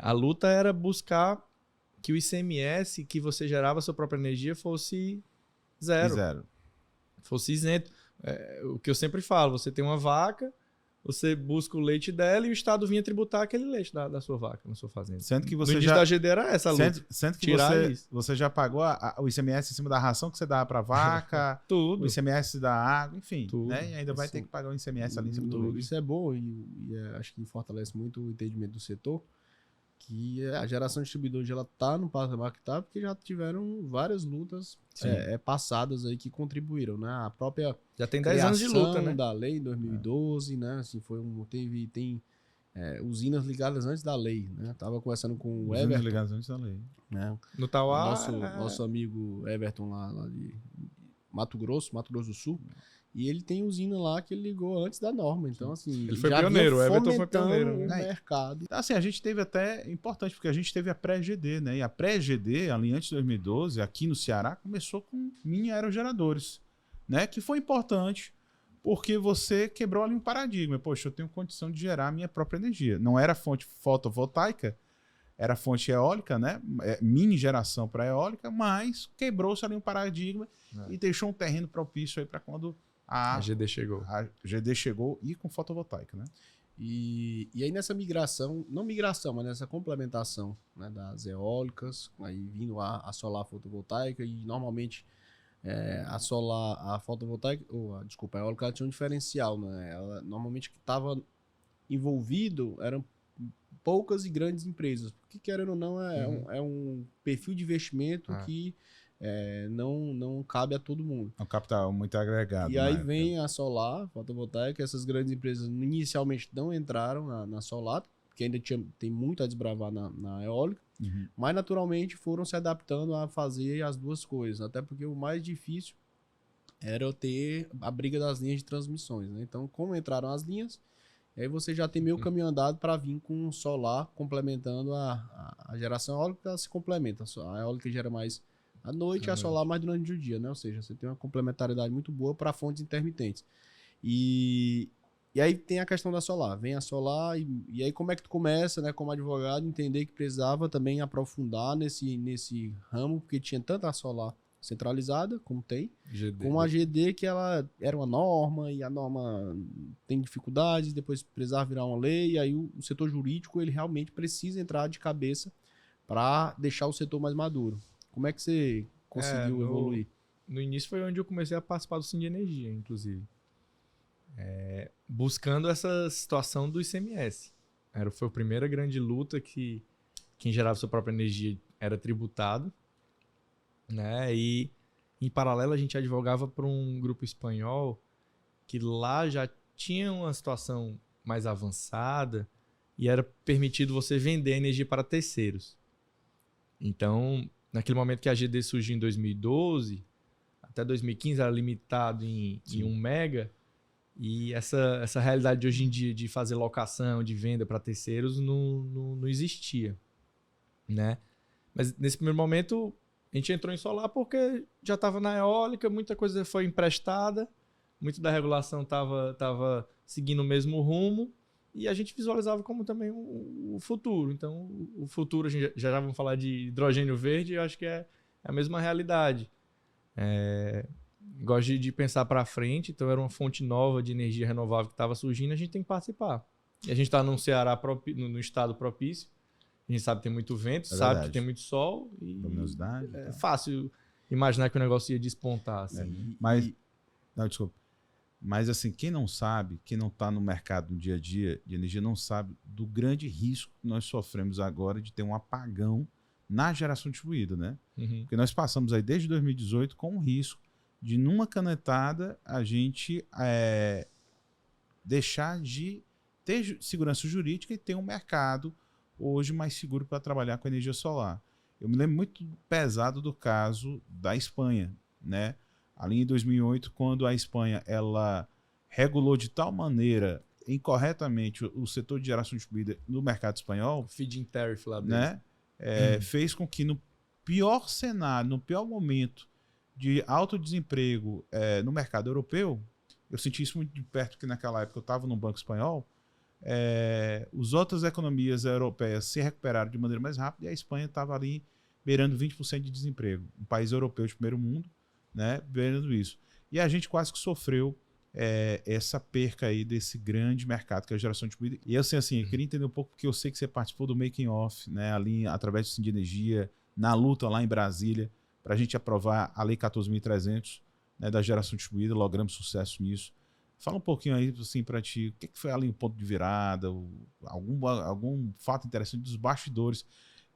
a luta era buscar que o ICMS que você gerava a sua própria energia fosse zero. Fosse isento. O que eu sempre falo, você tem uma vaca, você busca o leite dela e o Estado vinha tributar aquele leite da sua vaca, na sua fazenda. Sendo que No você início da GD era essa a luta. Sendo que Tirar você já pagou o ICMS em cima da ração que você dava para vaca, Tudo. o ICMS da água, enfim. Tudo. Né? E ainda vai ter que pagar o ICMS ali em cima do leite. Isso é bom e acho que fortalece muito o entendimento do setor, que a geração distribuidora ela está no patamar que está, porque já tiveram várias lutas passadas aí que contribuíram, né? A própria já tem 10 anos de luta, né? da lei em 2012, né? Assim, tem usinas ligadas antes da lei, né? Tava conversando com o Everton, ligadas antes da lei. né? No Tauá, Nosso amigo Everton lá de Mato Grosso do Sul. E ele tem usina lá que ele ligou antes da norma. Então, assim, ele foi já pioneiro, vinha o Everton foi fomentando pioneiro. o Né? mercado. Assim, a gente teve até, importante, porque a gente teve a pré-GD, né? E a pré-GD, ali antes de 2012, aqui no Ceará, começou com mini aerogeradores, né? Que foi importante, porque você quebrou ali um paradigma. Poxa, eu tenho condição de gerar a minha própria energia. Não era fonte fotovoltaica, era fonte eólica, né? Mini geração para eólica, mas quebrou-se ali um paradigma e deixou um terreno propício aí para quando a GD chegou. A GD chegou e com fotovoltaica, né? E aí nessa migração, não migração, mas nessa complementação, né, das eólicas, aí vindo a solar fotovoltaica, e normalmente a fotovoltaica, a eólica ela tinha um diferencial, né? Ela, normalmente o que estava envolvido eram poucas e grandes empresas, porque querendo ou não é um perfil de investimento que não cabe a todo mundo. É um capital muito agregado. E aí vem a solar fotovoltaica, essas grandes empresas inicialmente não entraram na solar, porque ainda tem muito a desbravar na eólica, mas naturalmente foram se adaptando a fazer as duas coisas, até porque o mais difícil era ter a briga das linhas de transmissões, né? Então, como entraram as linhas, aí você já tem meio caminho andado para vir com o solar complementando a geração eólica, ela se complementa. A eólica gera mais à noite e a solar mais durante o dia, né? Ou seja, você tem uma complementariedade muito boa para fontes intermitentes. E E aí tem a questão da solar. Vem a solar e aí como é que tu começa, né, como advogado, entender que precisava também aprofundar nesse ramo, porque tinha tanto a solar centralizada, como tem, GD. como a GD, que ela era uma norma, e a norma tem dificuldades, depois precisava virar uma lei, e aí o setor jurídico, ele realmente precisa entrar de cabeça para deixar o setor mais maduro. Como é que você conseguiu evoluir? No início foi onde eu comecei a participar do Sim de Energia, inclusive. Buscando essa situação do ICMS. Foi a primeira grande luta que quem gerava sua própria energia era tributado, né? E em paralelo a gente advogava para um grupo espanhol que lá já tinha uma situação mais avançada e era permitido você vender energia para terceiros. Então, naquele momento que a GD surgiu em 2012, até 2015 era limitado em 1 mega, e essa realidade de hoje em dia de fazer locação, de venda para terceiros não existia, né? Mas nesse primeiro momento a gente entrou em solar porque já estava na eólica, muita coisa foi emprestada, muito da regulação estava seguindo o mesmo rumo e a gente visualizava como também o futuro. Então o futuro, a gente já vamos falar de hidrogênio verde, eu acho que é a mesma realidade. Gosto de pensar para frente, então era uma fonte nova de energia renovável que estava surgindo, a gente tem que participar. E a gente está num Ceará, no estado propício, a gente sabe que tem muito vento, sabe que tem muito sol, e é fácil imaginar que o negócio ia despontar. Assim. Não, desculpa. Mas assim, quem não sabe, quem não está no mercado no dia a dia de energia, não sabe do grande risco que nós sofremos agora de ter um apagão na geração distribuída, né? Uhum. Porque nós passamos aí desde 2018 com o risco de, numa canetada, a gente deixar de ter segurança jurídica e ter um mercado hoje mais seguro para trabalhar com energia solar. Eu me lembro muito pesado do caso da Espanha, né? Ali em 2008, quando a Espanha ela regulou de tal maneira incorretamente o setor de geração distribuída no mercado espanhol, feed-in tariff lá dentro, né? Fez com que no pior cenário, no pior momento de alto desemprego no mercado europeu, eu senti isso muito de perto, porque naquela época eu estava no Banco Espanhol, as outras economias europeias se recuperaram de maneira mais rápida e a Espanha estava ali beirando 20% de desemprego. Um país europeu de primeiro mundo, né, beirando isso. E a gente quase que sofreu essa perca aí desse grande mercado que é a geração distribuída. E eu sei assim, eu queria entender um pouco, porque eu sei que você participou do making off, né, ali através do Sim de Energia, na luta lá em Brasília, para a gente aprovar a Lei 14.300, né, da geração distribuída, logramos sucesso nisso. Fala um pouquinho aí assim, para ti, o que foi ali o ponto de virada, algum fato interessante dos bastidores,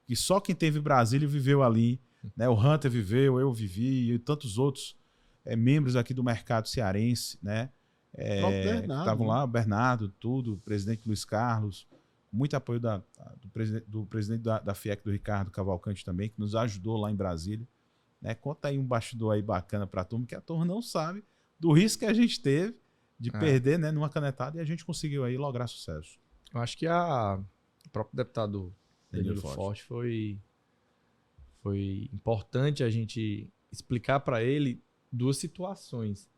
que só quem teve Brasília viveu ali, né? O Hunter viveu, eu vivi e tantos outros membros aqui do mercado cearense, né? Que estavam lá, o Bernardo, tudo, o presidente Luiz Carlos, muito apoio do presidente da FIEC, do Ricardo Cavalcante também, que nos ajudou lá em Brasília. Né? Conta aí um bastidor aí bacana para a turma, que a turma não sabe do risco que a gente teve de perder, né, numa canetada, e a gente conseguiu aí lograr sucesso. Eu acho que o próprio deputado Danilo Forte foi importante a gente explicar para ele duas situações.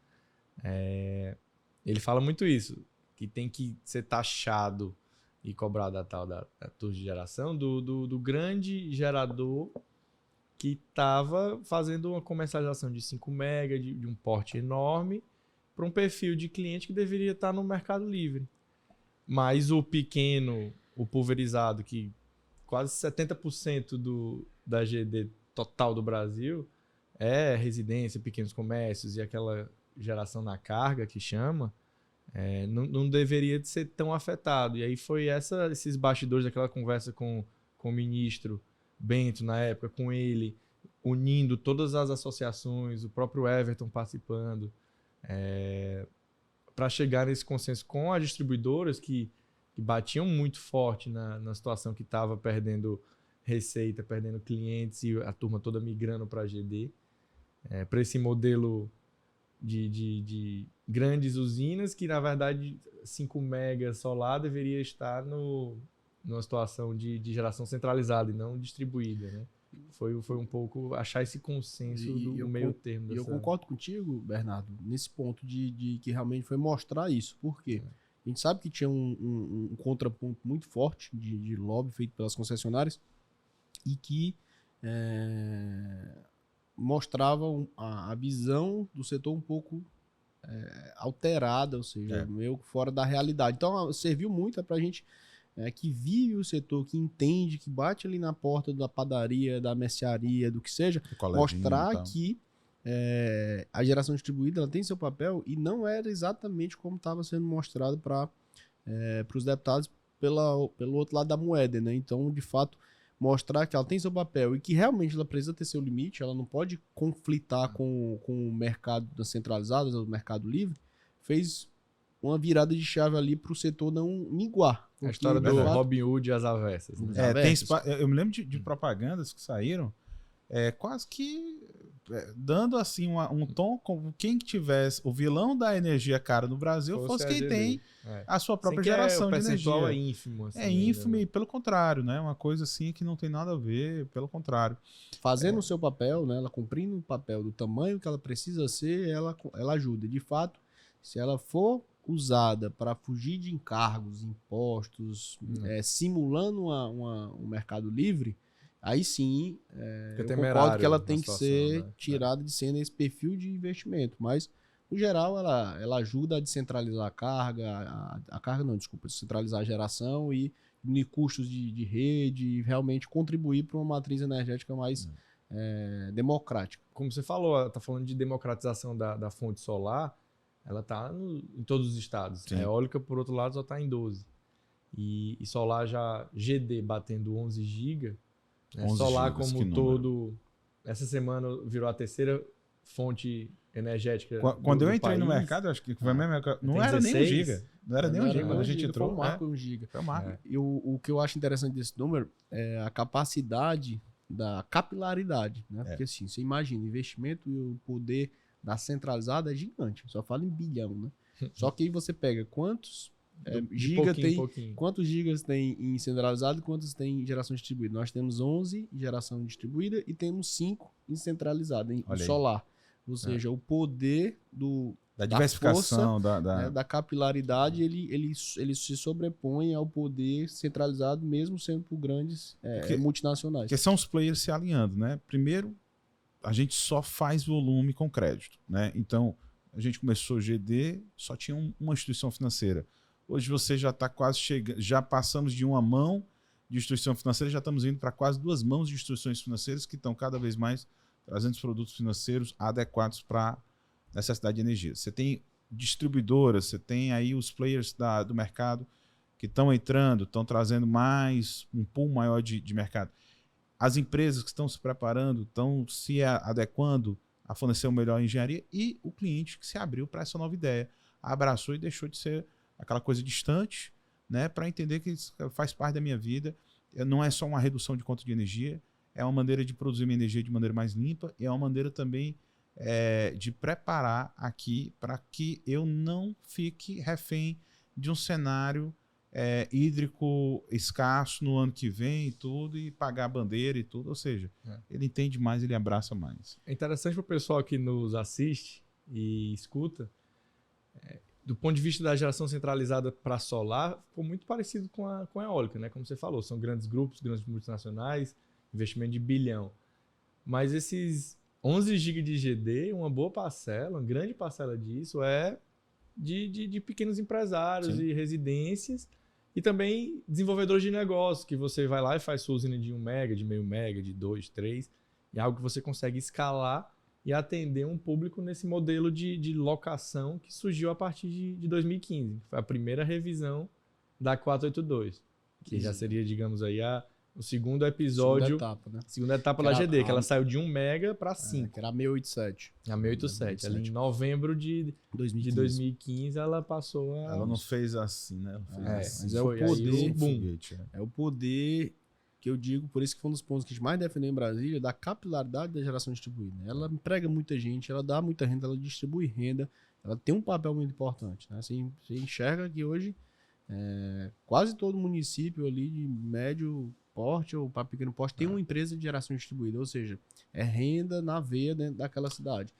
Ele fala muito isso, que tem que ser taxado e cobrado da tal da torre de geração do grande gerador que estava fazendo uma comercialização de 5 mega, de um porte enorme, para um perfil de cliente que deveria estar no Mercado Livre. Mas o pequeno, o pulverizado, que quase 70% da GD total do Brasil é residência, pequenos comércios e aquela geração na carga que chama, não deveria ser tão afetado. E aí foi esses bastidores daquela conversa com o ministro Bento na época, com ele, unindo todas as associações, o próprio Everton participando, para chegar nesse consenso com as distribuidoras que batiam muito forte na situação que estava perdendo receita, perdendo clientes e a turma toda migrando para a GD, para esse modelo de grandes usinas que, na verdade, 5 mega solar deveria estar numa situação de geração centralizada e não distribuída, né? Foi um pouco achar esse consenso do meio termo. E eu concordo contigo, Bernardo, nesse ponto de que realmente foi mostrar isso. Por quê? A gente sabe que tinha um contraponto muito forte de lobby feito pelas concessionárias e que mostrava a visão do setor um pouco alterada, ou seja, meio fora da realidade. Então, serviu muito para a gente que vive o setor, que entende, que bate ali na porta da padaria, da mercearia, do que seja, mostrar que a geração distribuída ela tem seu papel e não era exatamente como estava sendo mostrado para os deputados pelo outro lado da moeda, né? Então, de fato, mostrar que ela tem seu papel e que realmente ela precisa ter seu limite, ela não pode conflitar com o mercado das centralizadas, o mercado livre, fez uma virada de chave ali para o setor não minguar. A história do Robin Hood e as avessas. Né? Eu me lembro de propagandas que saíram quase que dando assim um tom como quem que tivesse o vilão da energia cara no Brasil fosse quem tem a sua própria geração de energia. É ínfimo. Assim, ínfimo e pelo contrário, né? Uma coisa assim que não tem nada a ver, pelo contrário. Fazendo o seu papel, né? Ela cumprindo o papel do tamanho que ela precisa ser, ela ajuda. De fato, se ela for usada para fugir de encargos, impostos, simulando um mercado livre, aí sim, eu concordo que ela tem que ser tirada de cena esse perfil de investimento. Mas, no geral, ela ajuda a descentralizar a carga, descentralizar a geração e diminuir custos de rede e realmente contribuir para uma matriz energética mais democrática. Como você falou, está falando de democratização da fonte solar, ela está em todos os estados. Sim. A eólica, por outro lado, só está em 12. E solar já GD batendo 11 GB. Solar como um todo, essa semana virou a terceira fonte energética Quando eu entrei país. No mercado, acho que foi mesmo, não era 16, nem 1 giga. Não era nem 1 giga quando a gente entrou. Foi um marco 1 giga. Foi um marco. E o que eu acho interessante desse número é a capacidade da capilaridade. Né? Porque assim, você imagina, investimento e o poder da centralizada é gigante. Só fala em bilhão. Né? Só que aí você pega quantos quantos gigas tem em centralizado e quantos tem em geração distribuída. Nós temos 11 em geração distribuída e temos 5 em centralizado, em solar. Ou seja, o poder da diversificação, da capilaridade, ele se sobrepõe ao poder centralizado, mesmo sendo por grandes multinacionais. Porque são os players se alinhando, né? Primeiro, a gente só faz volume com crédito, né? Então, a gente começou GD, só tinha uma instituição financeira. Hoje você já está quase chegando, já passamos de uma mão de instituição financeira, já estamos indo para quase 2 mãos de instituições financeiras que estão cada vez mais trazendo os produtos financeiros adequados para a necessidade de energia. Você tem distribuidoras, você tem aí os players do mercado que estão entrando, estão trazendo um pool maior de mercado. As empresas que estão se preparando, estão se adequando a fornecer uma melhor engenharia e o cliente que se abriu para essa nova ideia, abraçou e deixou de ser aquela coisa distante, né, para entender que isso faz parte da minha vida. Não é só uma redução de conta de energia, é uma maneira de produzir minha energia de maneira mais limpa e é uma maneira também de preparar aqui para que eu não fique refém de um cenário hídrico escasso no ano que vem e tudo, e pagar a bandeira e tudo. Ou seja, ele entende mais, ele abraça mais. É interessante para o pessoal que nos assiste e escuta. Do ponto de vista da geração centralizada para solar, ficou muito parecido com a eólica, né? Como você falou, são grandes grupos, grandes multinacionais, investimento de bilhão. Mas esses 11 GB de GD, uma boa parcela, uma grande parcela disso é de pequenos empresários Sim. e residências e também desenvolvedores de negócio, que você vai lá e faz sua usina de 1 mega, de meio mega, de 2, 3, e é algo que você consegue escalar e atender um público nesse modelo de locação que surgiu a partir de 2015. Que foi a primeira revisão da 482, que já seria, digamos aí, o segundo episódio. Segunda etapa da GD, que ela saiu de 1 mega para 5. Que era a 687. A 687. Ali em novembro de 2015 ela passou a... Ela não fez assim, né? Ela fez assim. Mas é o poder... É o poder... que eu digo, por isso que foi um dos pontos que a gente mais defendeu em Brasília, da capilaridade da geração distribuída. Ela emprega muita gente, ela dá muita renda, ela distribui renda, ela tem um papel muito importante. Né? Você enxerga que hoje quase todo município ali de médio porte ou para pequeno porte tem uma empresa de geração distribuída, ou seja, é renda na veia dentro daquela cidade.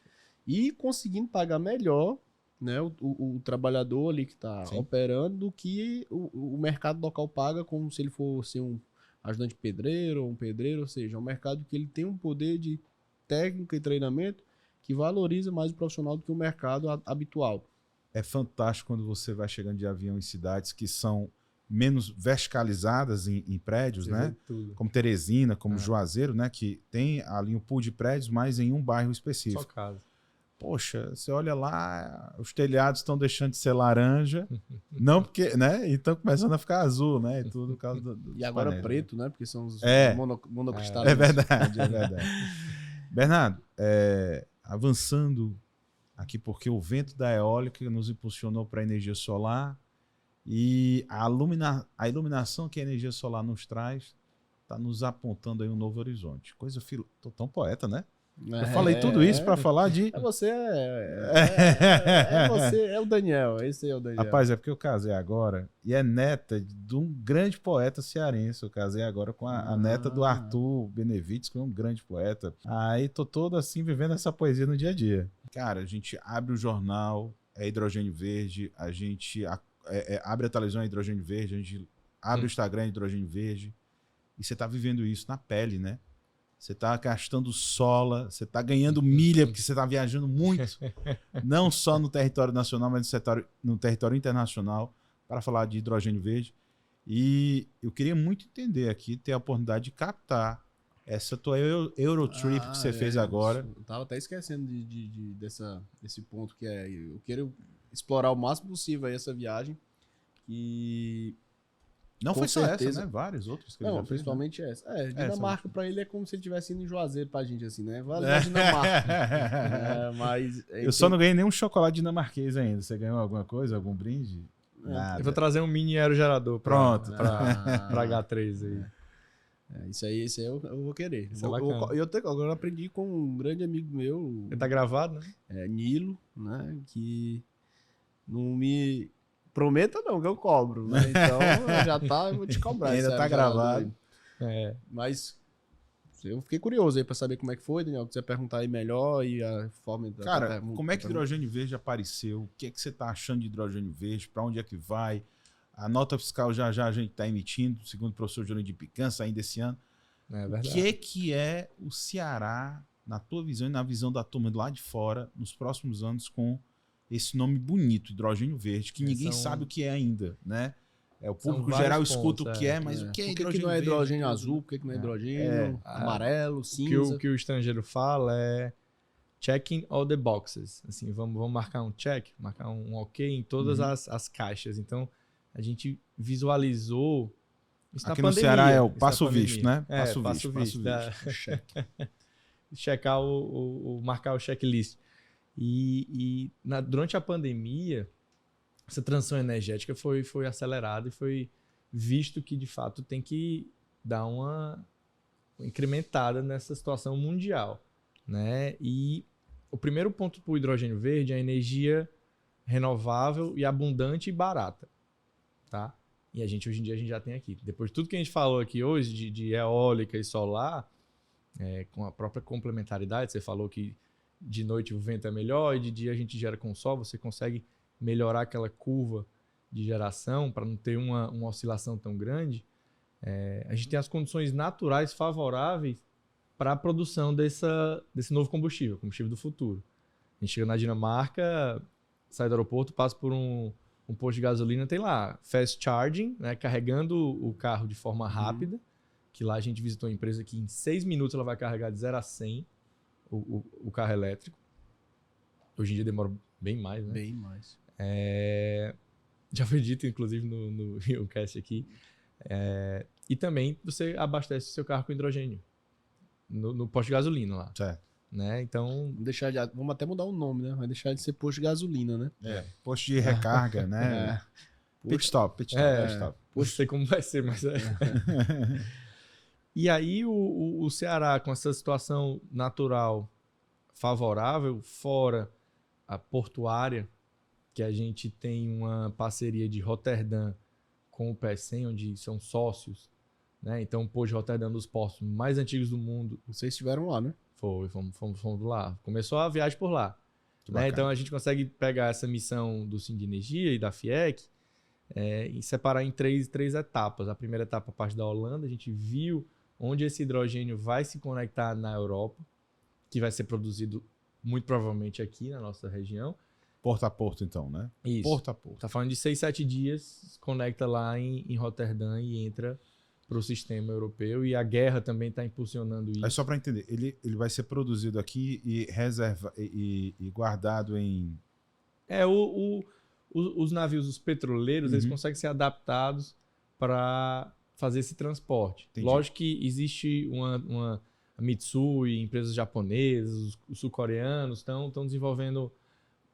E conseguindo pagar melhor né, o trabalhador ali que está operando do que o mercado local paga, como se ele fosse um ajudante pedreiro ou um pedreiro, ou seja, é um mercado que ele tem um poder de técnica e treinamento que valoriza mais o profissional do que o mercado habitual. É fantástico quando você vai chegando de avião em cidades que são menos verticalizadas em prédios, Você né? vê tudo. Como Teresina, como Juazeiro, né? Que tem ali um pool de prédios, mas em um bairro específico. Só casa. Poxa, você olha lá, os telhados estão deixando de ser laranja, não porque, né? E estão começando a ficar azul, né? E tudo por causa E agora painéis, preto, né? Porque são os monocristalinos. É verdade, é verdade. Bernardo, avançando aqui, porque o vento da eólica nos impulsionou para a energia solar e a iluminação que a energia solar nos traz está nos apontando aí um novo horizonte. Tô tão poeta, né? Eu falei tudo isso para falar de... Você é o Daniel, esse aí é o Daniel. Rapaz, é porque eu casei agora e é neta de um grande poeta cearense. Eu casei agora com a neta do Arthur Benevides, que é um grande poeta. Aí tô todo assim, vivendo essa poesia no dia a dia. Cara, a gente abre o jornal, é hidrogênio verde, a gente abre a televisão, é hidrogênio verde, a gente abre o Instagram, é hidrogênio verde. E você tá vivendo isso na pele, né? Você está gastando sola, você está ganhando milha, porque você está viajando muito, não só no território nacional, mas no território internacional, para falar de hidrogênio verde. E eu queria muito entender aqui, ter a oportunidade de captar essa tua Eurotrip que você fez agora. Eu estava até esquecendo desse ponto, que eu quero explorar o máximo possível aí essa viagem. E... Não com foi só certeza. essa, né? Várias outras que ele Não, já fez, principalmente né? essa. Dinamarca pra ele é como se ele estivesse indo em Juazeiro pra gente, assim, né? Vale na Dinamarca. Mas eu só não ganhei nenhum chocolate dinamarquês ainda. Você ganhou alguma coisa, algum brinde? Nada. Eu vou trazer um mini aerogerador pra H3 aí. Isso aí eu vou querer. Isso é bacana. Agora eu aprendi com um grande amigo meu. Ele tá gravado, né? Nilo, né? Que não me... Prometa não, que eu cobro, né? Então eu vou te cobrar. Ainda tá gravado. Mas eu fiquei curioso aí pra saber como é que foi, Daniel. Quiser perguntar aí melhor e a forma... Cara, como é que hidrogênio verde apareceu? O que é que você tá achando de hidrogênio verde? Pra onde é que vai? A nota fiscal já a gente tá emitindo, segundo o professor Júlio de Picança, ainda esse ano. É verdade. O que é o Ceará, na tua visão e na visão da turma lá de fora, nos próximos anos com esse nome bonito, hidrogênio verde, que ninguém sabe o que é ainda, né? O público geral escuta o que é, mas o que é hidrogênio verde? Por que não é hidrogênio azul? Por que não é hidrogênio amarelo, cinza? O que o estrangeiro fala é checking all the boxes. Assim, vamos marcar um check, marcar um ok em todas as caixas. Então, a gente visualizou isso aqui na no pandemia. Ceará é o passo visto, né? Passo visto. Checar marcar o checklist. Durante a pandemia, essa transição energética foi acelerada e foi visto que, de fato, tem que dar uma incrementada nessa situação mundial, né? E o primeiro ponto para o hidrogênio verde é a energia renovável e abundante e barata, tá? E hoje em dia a gente já tem aqui. Depois de tudo que a gente falou aqui hoje de eólica e solar, com a própria complementaridade, você falou que de noite o vento é melhor e de dia a gente gera com o sol, você consegue melhorar aquela curva de geração para não ter uma oscilação tão grande. A gente tem as condições naturais favoráveis para a produção desse novo combustível do futuro. A gente chega na Dinamarca, sai do aeroporto, passa por um posto de gasolina, tem lá fast charging, né, carregando o carro de forma rápida, que lá a gente visitou uma empresa que em 6 minutos ela vai carregar de 0 a 100 o carro elétrico. Hoje em dia demora bem mais, né? Bem mais. Já foi dito, inclusive, no Rioncast aqui. E também você abastece o seu carro com hidrogênio no posto de gasolina lá. Certo. Né? Então... Vamos até mudar o nome, né? Vai deixar de ser posto de gasolina, né? Posto de recarga, né? Pit stop. Não sei como vai ser, mas E aí o Ceará, com essa situação natural favorável, fora a portuária, que a gente tem uma parceria de Roterdã com o PECEM, onde são sócios, né? Então, o Porto de Roterdã é um dos portos mais antigos do mundo. Vocês estiveram lá, né? Fomos lá. Começou a viagem por lá. Muito né? bacana. Então a gente consegue pegar essa missão do Sim de Energia e da FIEC e separar em três etapas. A primeira etapa, a parte da Holanda, a gente viu onde esse hidrogênio vai se conectar na Europa, que vai ser produzido muito provavelmente aqui na nossa região. Porto a porto, então, né? Isso. Porto a porto. Tá falando de 6, 7 dias, se conecta lá em Roterdã e entra para o sistema europeu. E a guerra também está impulsionando isso. É só para entender, ele vai ser produzido aqui e guardado em... Os navios, os petroleiros, eles conseguem ser adaptados para fazer esse transporte. Entendi. Lógico que existe uma Mitsui, empresas japonesas, os sul-coreanos estão desenvolvendo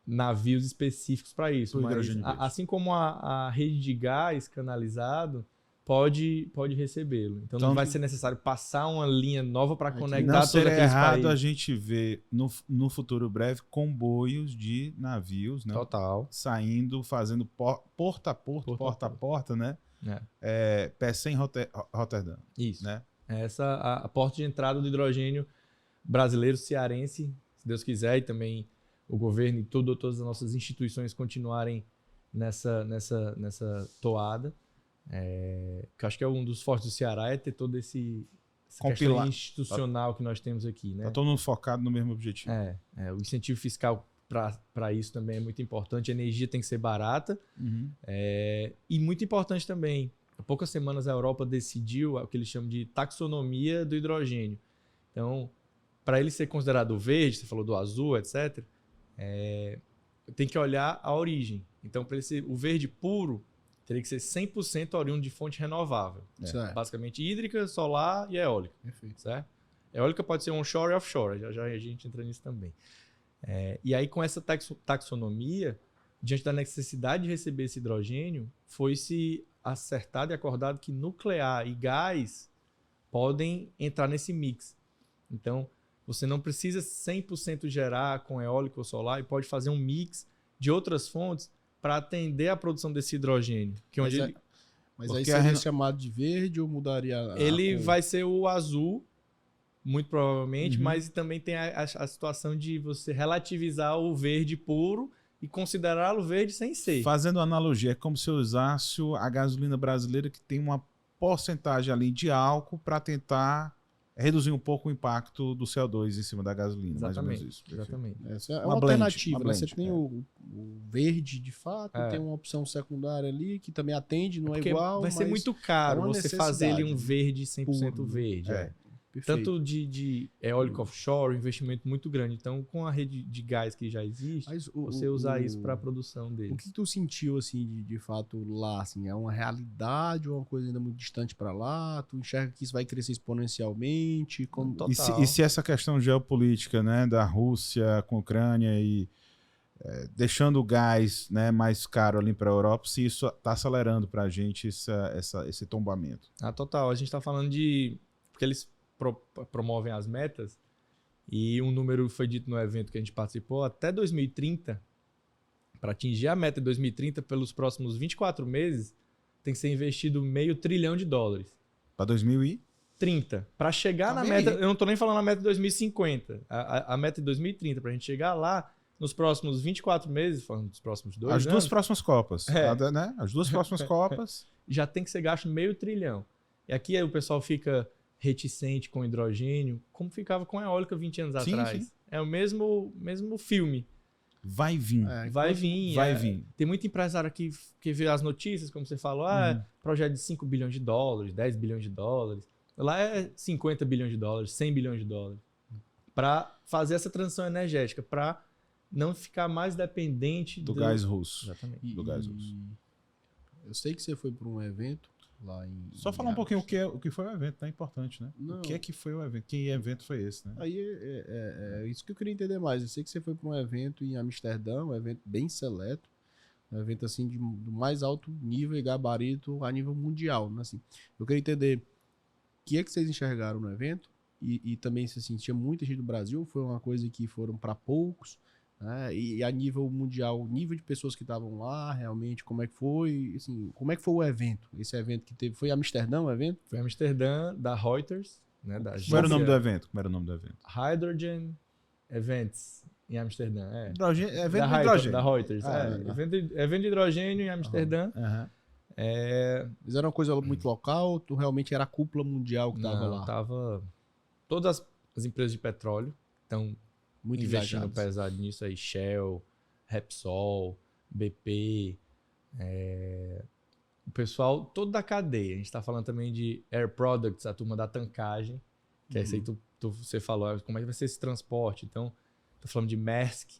navios específicos para isso. Pro Mas, hidrogênio verde. assim como a rede de gás canalizado pode recebê-lo. Então não vai ser necessário passar uma linha nova para conectar não todos seria aqueles errado países. a gente ver no futuro breve comboios de navios, né? Total. Saindo, fazendo porta a porta, né? Pé em Roterdã. Isso. Né? Essa a porta de entrada do hidrogênio brasileiro, cearense, se Deus quiser, e também o governo e todas as nossas instituições continuarem nessa toada. Que eu acho que é um dos fortes do Ceará é ter todo essa questão institucional que nós temos aqui. Né? Tá todo mundo focado no mesmo objetivo. O incentivo fiscal para isso também é muito importante. A energia tem que ser barata. E muito importante também, há poucas semanas a Europa decidiu o que eles chamam de taxonomia do hidrogênio. Então, para ele ser considerado verde, você falou do azul, etc., tem que olhar a origem. Então, para ele ser o verde puro, teria que ser 100% oriundo de fonte renovável. Basicamente hídrica, solar e eólica. Perfeito. Certo? Eólica pode ser onshore e offshore. Já a gente entra nisso também. E aí, com essa taxonomia, diante da necessidade de receber esse hidrogênio, foi-se acertado e acordado que nuclear e gás podem entrar nesse mix. Então, você não precisa 100% gerar com eólico ou solar e pode fazer um mix de outras fontes para atender a produção desse hidrogênio. Mas aí seria chamado de verde ou mudaria ele vai ser o azul, muito provavelmente, mas também tem a situação de você relativizar o verde puro e considerá-lo verde sem ser. Fazendo analogia, é como se eu usasse a gasolina brasileira que tem uma porcentagem ali de álcool para tentar reduzir um pouco o impacto do CO2 em cima da gasolina. Exatamente. Mais ou menos isso. Exatamente. Essa é uma alternativa. blend, Você tem o verde de fato, tem uma opção secundária ali que também atende, não é igual. Vai ser muito caro você fazer ele um verde 100% puro, verde. Perfeito. Tanto de eólico offshore, um investimento muito grande. Então, com a rede de gás que já existe, você usar isso para a produção dele. O que tu sentiu, assim, de fato, lá? Assim, é uma realidade ou uma coisa ainda muito distante para lá? Tu enxerga que isso vai crescer exponencialmente? Como... E se essa questão geopolítica, né, da Rússia com a Ucrânia e deixando o gás, né, mais caro ali para a Europa, se isso está acelerando para a gente esse tombamento? Total. A gente está falando de... Porque eles promovem as metas e um número foi dito no evento que a gente participou, até 2030, para atingir a meta de 2030, pelos próximos 24 meses, tem que ser investido $500 bilhão. Para 2030. Para chegar na meta, eu não estou nem falando a meta de 2050, a meta de 2030, para a gente chegar lá, nos próximos 24 meses, falando dos próximos 2 anos... As duas próximas Copas, né? As duas próximas Copas... Já tem que ser gasto $500 bilhão. E aqui o pessoal fica reticente com hidrogênio, como ficava com a eólica 20 anos atrás. Sim. É o mesmo filme. Vai vir. Vai vir. Vai vir. Tem muito empresário aqui que vê as notícias, como você falou, projeto de $5 bilhões, $10 bilhões. Lá é $50 bilhões, $100 bilhões. Para fazer essa transição energética, para não ficar mais dependente do gás russo. Exatamente. Do gás russo. Eu sei que você foi para um evento lá em... Só falar um pouquinho o que foi o evento, né? É importante, né? Não. O que foi o evento? Que evento foi esse, né? Aí é isso que eu queria entender mais. Eu sei que você foi para um evento em Amsterdã, um evento bem seleto, um evento assim do mais alto nível e gabarito a nível mundial, né? Assim, eu queria entender o que vocês enxergaram no evento e também se assim, tinha muita gente do Brasil, foi uma coisa que foram para poucos, né? E a nível mundial, o nível de pessoas que estavam lá, realmente, como é que foi? Assim, como é que foi o evento? Esse evento que teve, foi em Amsterdã o evento? Foi em Amsterdã, da Reuters, né? Como era o nome do evento? Hydrogen Events. Em Amsterdã, Hidrogênio, é Da venda de Reuters, hidrogênio. da Reuters. Ah, É venda de hidrogênio em Amsterdã. Aham. Mas era uma coisa muito local ou tu realmente era a cúpula mundial que tava Não, lá? tava... Todas as empresas de petróleo estão Muito investindo engajados. pesado nisso aí. Shell, Repsol, BP, o pessoal todo da cadeia. A gente está falando também de Air Products, a turma da tancagem, que é isso aí você falou, como é que vai ser esse transporte. Então, tô falando de Maersk,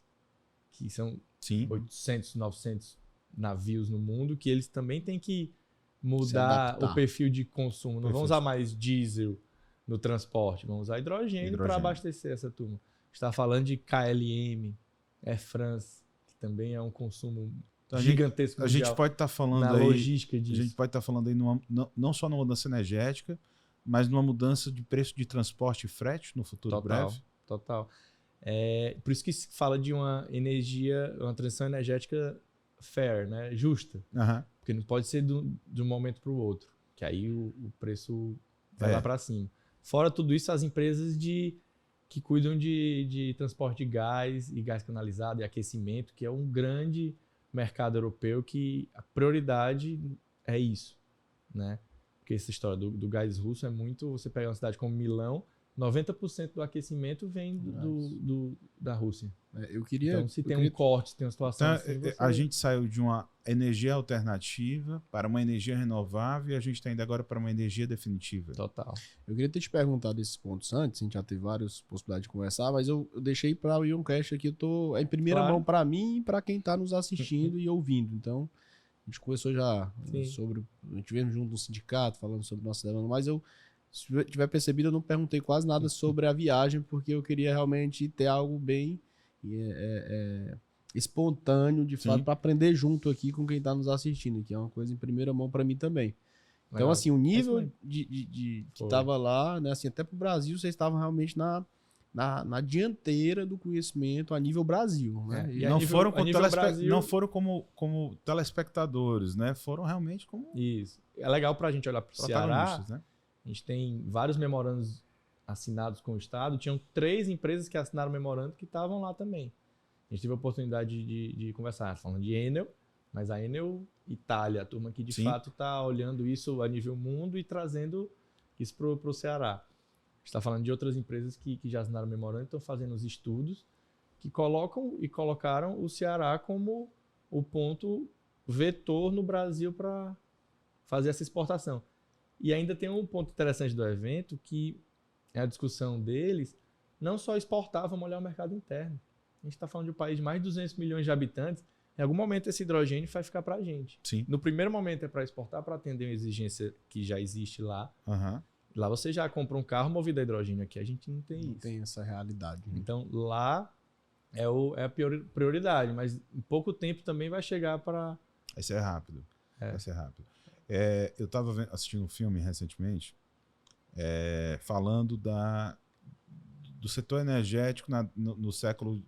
que são Sim. 800, 900 navios no mundo, que eles também têm que Se mudar adaptar. o perfil de consumo. Não vão Perfeito. usar mais diesel no transporte, vão usar hidrogênio para abastecer essa turma. A gente está falando de KLM, Air France, que também é um consumo Então, gigantesco A mundial gente pode estar falando na aí. logística A disso. gente pode estar falando aí não só numa mudança energética, mas numa mudança de preço de transporte e frete no futuro breve. Total. Por isso que se fala de uma transição energética fair, né? Justa. Aham. Porque não pode ser de um momento para o outro, que aí o preço vai lá para cima. Fora tudo isso, as empresas que cuidam de transporte de gás e gás canalizado e aquecimento, que é um grande mercado europeu que a prioridade é isso, né? Porque essa história do gás russo é muito... Você pega uma cidade como Milão, 90% do aquecimento vem da Rússia. Eu queria... Então, se tem um corte, se tem uma situação Então, assim, a gente saiu de uma energia alternativa para uma energia renovável e a gente está indo agora para uma energia definitiva. Total. Eu queria ter te perguntado esses pontos antes, a gente já teve várias possibilidades de conversar, mas eu deixei para o Ioncast aqui, é em primeira Claro. mão para mim e para quem está nos assistindo e ouvindo. Então, a gente conversou já sobre... A gente veio junto no sindicato, falando sobre nossa demanda, mas se tiver percebido, eu não perguntei quase nada sobre a viagem, porque eu queria realmente ter algo bem espontâneo, de fato, para aprender junto aqui com quem está nos assistindo, que é uma coisa em primeira mão para mim também. Então, Legal. assim, o nível Excelente. que Foi. estava lá, né, assim, até para o Brasil, vocês estavam realmente na dianteira do conhecimento a nível Brasil, né? E a Não, nível- foram a como nível Brasil- não foram como telespectadores, né? Foram realmente como Isso. É legal para a gente olhar para o Ceará. protagonistas, né? A gente tem vários memorandos assinados com o Estado. Tinham 3 empresas que assinaram memorando que estavam lá também. A gente teve a oportunidade de conversar, falando de Enel, mas a Enel Itália, a turma que de Sim. fato está olhando isso a nível mundo e trazendo isso para o Ceará. A gente está falando de outras empresas que já assinaram memorando e estão fazendo os estudos que colocaram o Ceará como o ponto vetor no Brasil para fazer essa exportação. E ainda tem um ponto interessante do evento, que é a discussão deles, não só exportar, vamos olhar o mercado interno. A gente está falando de um país de mais de 200 milhões de habitantes, em algum momento esse hidrogênio vai ficar para a gente. Sim. No primeiro momento é para exportar, para atender uma exigência que já existe lá. Aham. Lá você já compra um carro movido a hidrogênio, aqui a gente não tem Não isso. tem essa realidade. Né? Então lá é a prioridade, mas em pouco tempo também vai chegar para... Vai ser rápido. É. Vai ser rápido. Eu estava assistindo um filme recentemente falando do setor energético no século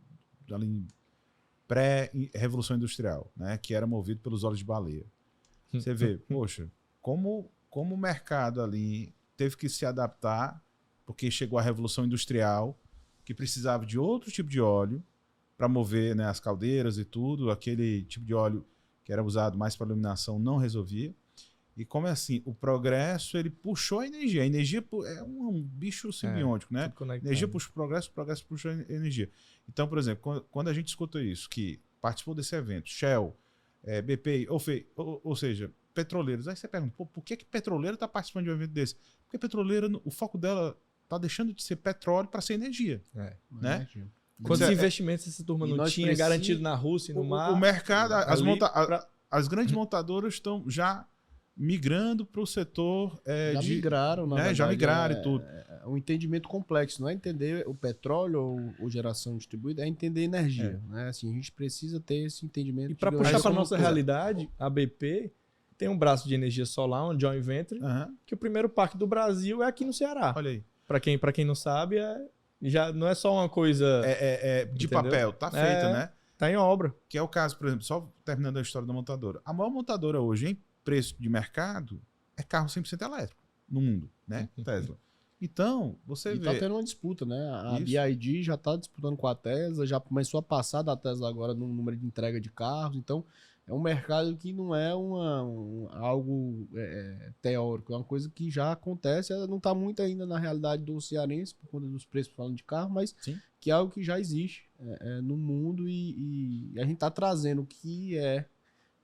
ali, pré-revolução industrial, né, que era movido pelos óleos de baleia. Você vê, poxa, como o mercado ali teve que se adaptar, porque chegou a revolução industrial, que precisava de outro tipo de óleo para mover, né, as caldeiras e tudo, aquele tipo de óleo que era usado mais para iluminação não resolvia. E como é assim, o progresso ele puxou a energia. A energia é um bicho simbiótico, né? tudo conectado. Energia puxa o progresso puxa a energia. Então, por exemplo, quando a gente escuta isso, que participou desse evento, Shell, BP, ou seja, petroleiros, aí você pergunta, por que petroleiro está participando de um evento desse? Porque petroleira, o foco dela está deixando de ser petróleo para ser energia. Né? Quantos investimentos essa turma não tinha garantido na Rússia e no mar? O mercado, as grandes Uhum. montadoras estão já migrando para o setor migraram, na já verdade, migraram e tudo. É um entendimento complexo, não é entender o petróleo ou geração distribuída, é entender energia. Né? Assim, a gente precisa ter esse entendimento. E para puxar para nossa realidade, a BP tem um braço de energia solar, um joint venture, que o primeiro parque do Brasil é aqui no Ceará. Olha aí. Para quem não sabe, já não é só uma coisa de entendeu? papel, tá feita, né? Tá em obra. Que é o caso, por exemplo, só terminando a história da montadora. A maior montadora hoje, em preço de mercado, é carro 100% elétrico no mundo, né? Tesla. Então, você E vê... tá tendo uma disputa, né? A Isso. BYD já tá disputando com a Tesla, já começou a passar da Tesla agora no número de entrega de carros. Então, é um mercado que não é algo teórico, é uma coisa que já acontece. Ela não tá muito ainda na realidade do cearense, por conta dos preços falando de carro, mas Sim. que é algo que já existe no mundo e a gente tá trazendo o que é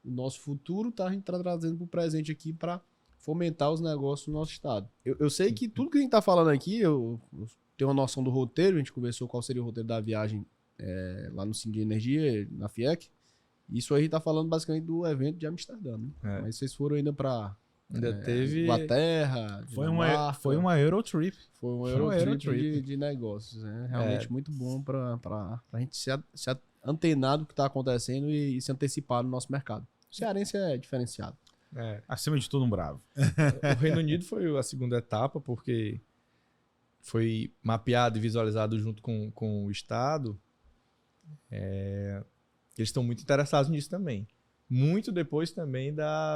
o nosso futuro, tá? A gente tá trazendo pro presente aqui para fomentar os negócios no nosso estado. Eu sei que tudo que a gente tá falando aqui, eu tenho uma noção do roteiro, a gente conversou qual seria o roteiro da viagem lá no Sim de Energia, na FIEC. Isso aí a gente tá falando basicamente do evento de Amsterdã, né? Mas vocês foram ainda pra Ainda teve... Inglaterra, Foi Dinamarca. foi uma Eurotrip. Foi um Foi uma Eurotrip Eurotrip. de negócios. Né? Realmente muito bom pra gente se antenar do que tá acontecendo e se antecipar no nosso mercado. O cearense é diferenciado. Acima de tudo, um bravo. O Reino Unido foi a segunda etapa, porque foi mapeado e visualizado junto com o Estado. Eles estão muito interessados nisso também. Muito depois também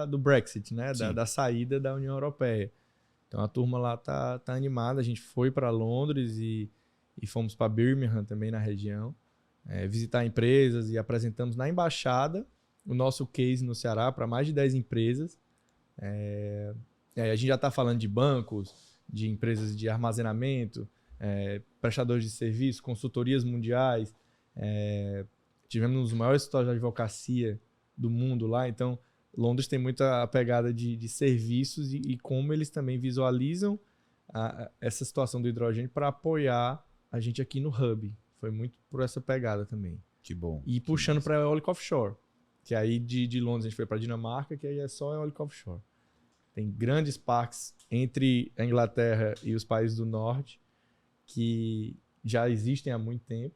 do Brexit, né? Da saída da União Europeia. Então a turma lá tá animada. A gente foi para Londres e fomos para Birmingham também na região, visitar empresas e apresentamos na embaixada o nosso case no Ceará para mais de 10 empresas. A gente já está falando de bancos, de empresas de armazenamento, prestadores de serviço, consultorias mundiais. Tivemos um dos maiores escritórios de advocacia do mundo lá. Então, Londres tem muita pegada de serviços e como eles também visualizam essa situação do hidrogênio para apoiar a gente aqui no Hub. Foi muito por essa pegada também. Que bom. E puxando para eólica offshore. Que aí de Londres a gente foi para Dinamarca, que aí é só eólica offshore. Tem grandes parques entre a Inglaterra e os países do norte que já existem há muito tempo.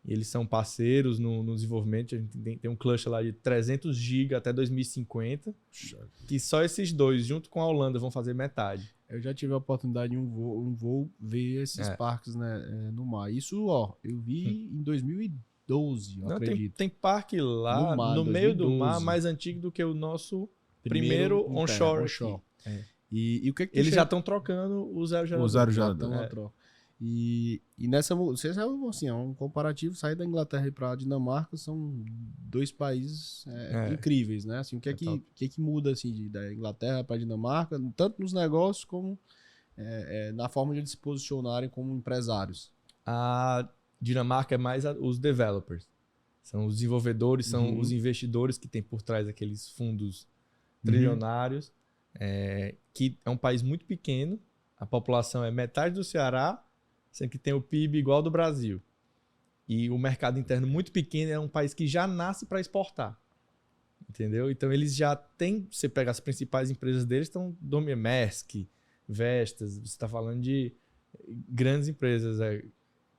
E eles são parceiros no desenvolvimento. A gente tem um cluster lá de 300 GB até 2050. Que só esses dois, junto com a Holanda, vão fazer metade. Eu já tive a oportunidade de um voo ver esses parques, né, no mar. Isso, eu vi em 2012, eu acredito. Tem parque lá no, mar, no meio do mar, 2012. Mais antigo do que o nosso primeiro onshore. E o que eles já estão trocando os aerogeradores. Os aerogeradores. Já estão na troca. E nessa, vocês sabem, assim, é um comparativo, sair da Inglaterra e para a Dinamarca são dois países incríveis, né? Assim, o que é que muda assim da Inglaterra para a Dinamarca, tanto nos negócios como na forma de eles se posicionarem como empresários? A Dinamarca é mais os developers, são os desenvolvedores, são os investidores que tem por trás aqueles fundos trilionários, que é um país muito pequeno, a população é metade do Ceará, sendo que tem o PIB igual ao do Brasil. E o mercado interno muito pequeno, é um país que já nasce para exportar. Entendeu? Então eles já têm, você pega as principais empresas deles, estão Maersk, Vestas, você está falando de grandes empresas,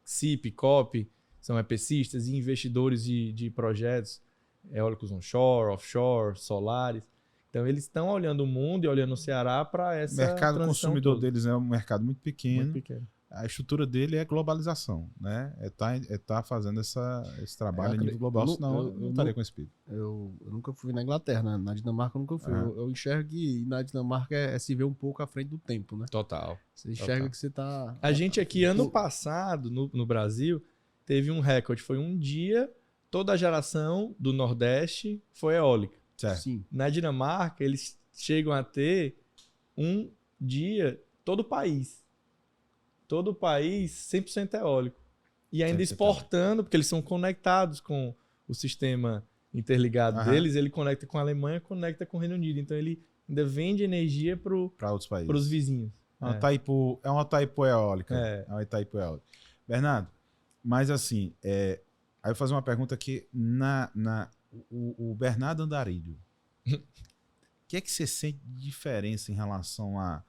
CIP, COP, são EPCistas e investidores de projetos eólicos onshore, offshore, solares. Então eles estão olhando o mundo e olhando o Ceará para essa mercado consumidor toda. deles é um mercado muito pequeno. Muito pequeno. A estrutura dele é globalização, né? Tá fazendo esse trabalho a nível global, senão eu não estaria com esse espírito. Eu nunca fui na Inglaterra, na Dinamarca eu nunca fui. Eu enxergo que na Dinamarca é se ver um pouco à frente do tempo, né? Total. Você enxerga que você tá... A gente aqui, ano passado, no Brasil, teve um recorde. Foi um dia, toda a geração do Nordeste foi eólica. Certo. Sim. Na Dinamarca, eles chegam a ter um dia, todo o país. Todo o país 100% eólico. E ainda exportando, porque eles são conectados com o sistema interligado deles. Ele conecta com a Alemanha, conecta com o Reino Unido. Então ele ainda vende energia para outros países. Para os vizinhos. É uma Itaipu eólica. É uma Itaipu eólica. Bernardo, mas assim, aí eu vou fazer uma pergunta aqui. O Bernardo Andarilho, o que é que você sente de diferença em relação a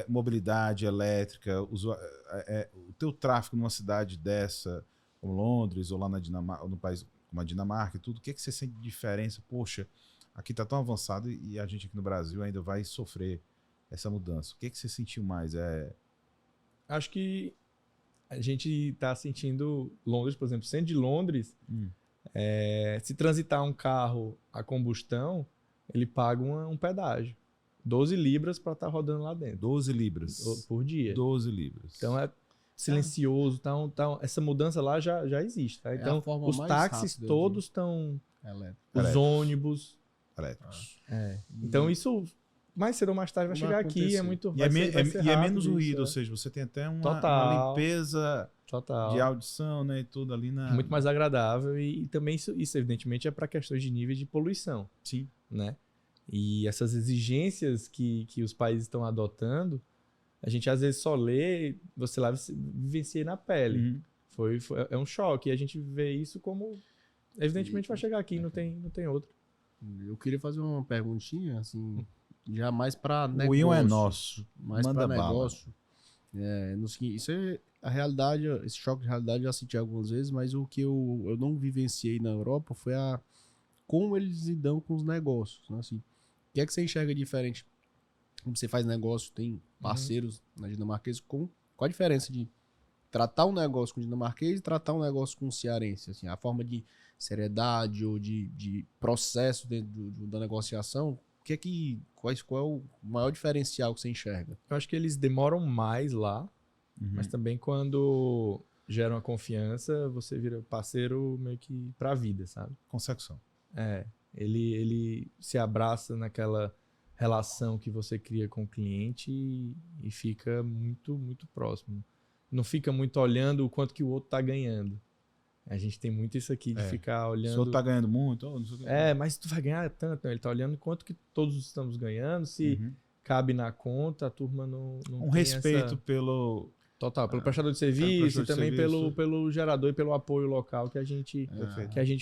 mobilidade elétrica, o teu tráfego numa cidade dessa, como Londres, ou lá na Dinamarca, no país como a Dinamarca e tudo, o que é que você sente de diferença? Poxa, aqui está tão avançado e a gente aqui no Brasil ainda vai sofrer essa mudança. O que é que você sentiu mais? Acho que a gente está sentindo Londres, por exemplo, sendo de Londres, se transitar um carro a combustão, ele paga um pedágio. 12 libras para estar rodando lá dentro. 12 libras. Por dia. 12 libras. Então é silencioso. Então, essa mudança lá já existe. Tá? Então, os táxis todos estão... Os ônibus. Elétricos. Então, isso mais cedo ou mais tarde vai chegar aqui. É muito, e é menos ruído, isso, ou seja, você tem até uma limpeza Total. de audição, né? E tudo ali na... Muito mais agradável. E também isso evidentemente, é para questões de nível de poluição. Sim. Né? E essas exigências que os países estão adotando, a gente às vezes só lê, você lá vivencia na pele. É um choque. E a gente vê isso como... Evidentemente vai chegar aqui, não tem outro. Eu queria fazer uma perguntinha, assim, já mais para negócio. O Ion é nosso. Mais para negócio. Isso é a realidade, esse choque de realidade eu já senti algumas vezes, mas o que eu não vivenciei na Europa foi como eles lidam com os negócios. Né? Assim, o que é que você enxerga diferente? Como você faz negócio, tem parceiros na dinamarquesa, qual a diferença de tratar um negócio com dinamarquês e tratar um negócio com cearense? Assim, a forma de seriedade ou de processo dentro da negociação, qual é o maior diferencial que você enxerga? Eu acho que eles demoram mais lá, mas também quando geram a confiança, você vira parceiro meio que pra vida, sabe? Consecução. Ele se abraça naquela relação que você cria com o cliente e fica muito, muito próximo. Não fica muito olhando o quanto que o outro tá ganhando. A gente tem muito isso aqui de ficar olhando... O outro tá ganhando muito. Mas tu vai ganhar tanto. Ele tá olhando quanto que todos estamos ganhando, se cabe na conta, a turma não um tem respeito pelo... Total, pelo prestador de serviço e também pelo gerador e pelo apoio local que a gente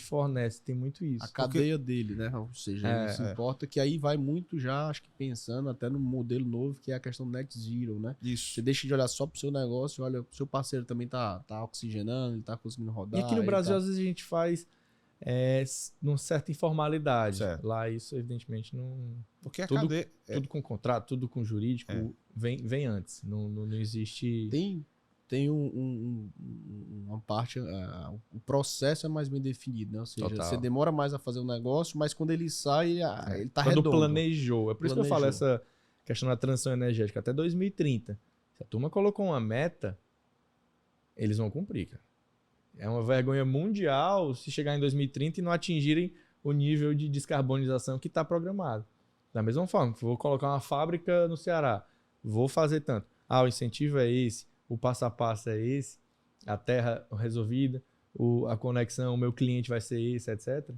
fornece. Tem muito isso. A cadeia dele, né? Ou seja, ele se importa que aí vai muito já, acho que pensando até no modelo novo, que é a questão do Net Zero, né? Isso. Você deixa de olhar só pro seu negócio, olha, o seu parceiro também tá oxigenando, ele tá conseguindo rodar. E aqui no Brasil, às vezes, a gente faz numa certa informalidade. Certo. Lá, isso, evidentemente, não... Porque a tudo, cadeia... tudo com contrato, tudo com jurídico, vem antes. Não existe... Tem uma parte... o processo é mais bem definido, né? Ou seja, você demora mais a fazer o negócio, mas quando ele sai, ele tá redondo. Quando planejou. É por isso que eu falo essa questão da transição energética. Até 2030. Se a turma colocou uma meta, eles vão cumprir, cara. É uma vergonha mundial se chegar em 2030 e não atingirem o nível de descarbonização que está programado. Da mesma forma, vou colocar uma fábrica no Ceará, vou fazer tanto. O incentivo é esse, o passo a passo é esse, a terra resolvida, a conexão, o meu cliente vai ser esse, etc.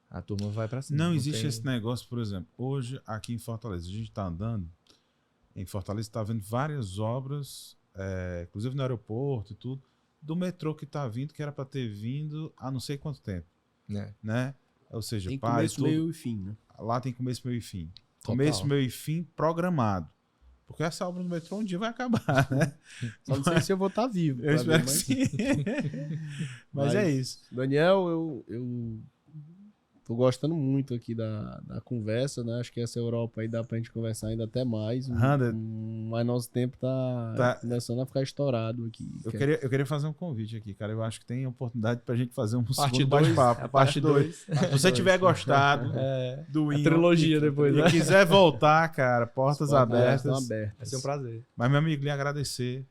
A turma vai para cima. Não existe esse negócio, por exemplo, hoje aqui em Fortaleza, a gente está andando, em Fortaleza está vendo várias obras, inclusive no aeroporto e tudo, do metrô que está vindo, que era para ter vindo há não sei quanto tempo. Né? Ou seja, tem começo, meio e fim, né? Lá tem começo, meio e fim. Total. Começo, meio e fim programado. Porque essa obra do metrô um dia vai acabar, né? Só não sei se eu vou estar vivo. Eu espero que sim. Mas é isso. Daniel, eu tô gostando muito aqui da conversa, né? Acho que essa Europa aí dá pra gente conversar ainda até mais. Mas nosso tempo tá começando a ficar estourado aqui. Eu queria fazer um convite aqui, cara. Eu acho que tem oportunidade pra gente fazer um segundo bate-papo. Parte 2. Se você tiver gostado do Ion, trilogia depois, e quiser voltar, cara, portas abertas. Vai ser um prazer. Mas, meu amigo, lhe agradecer.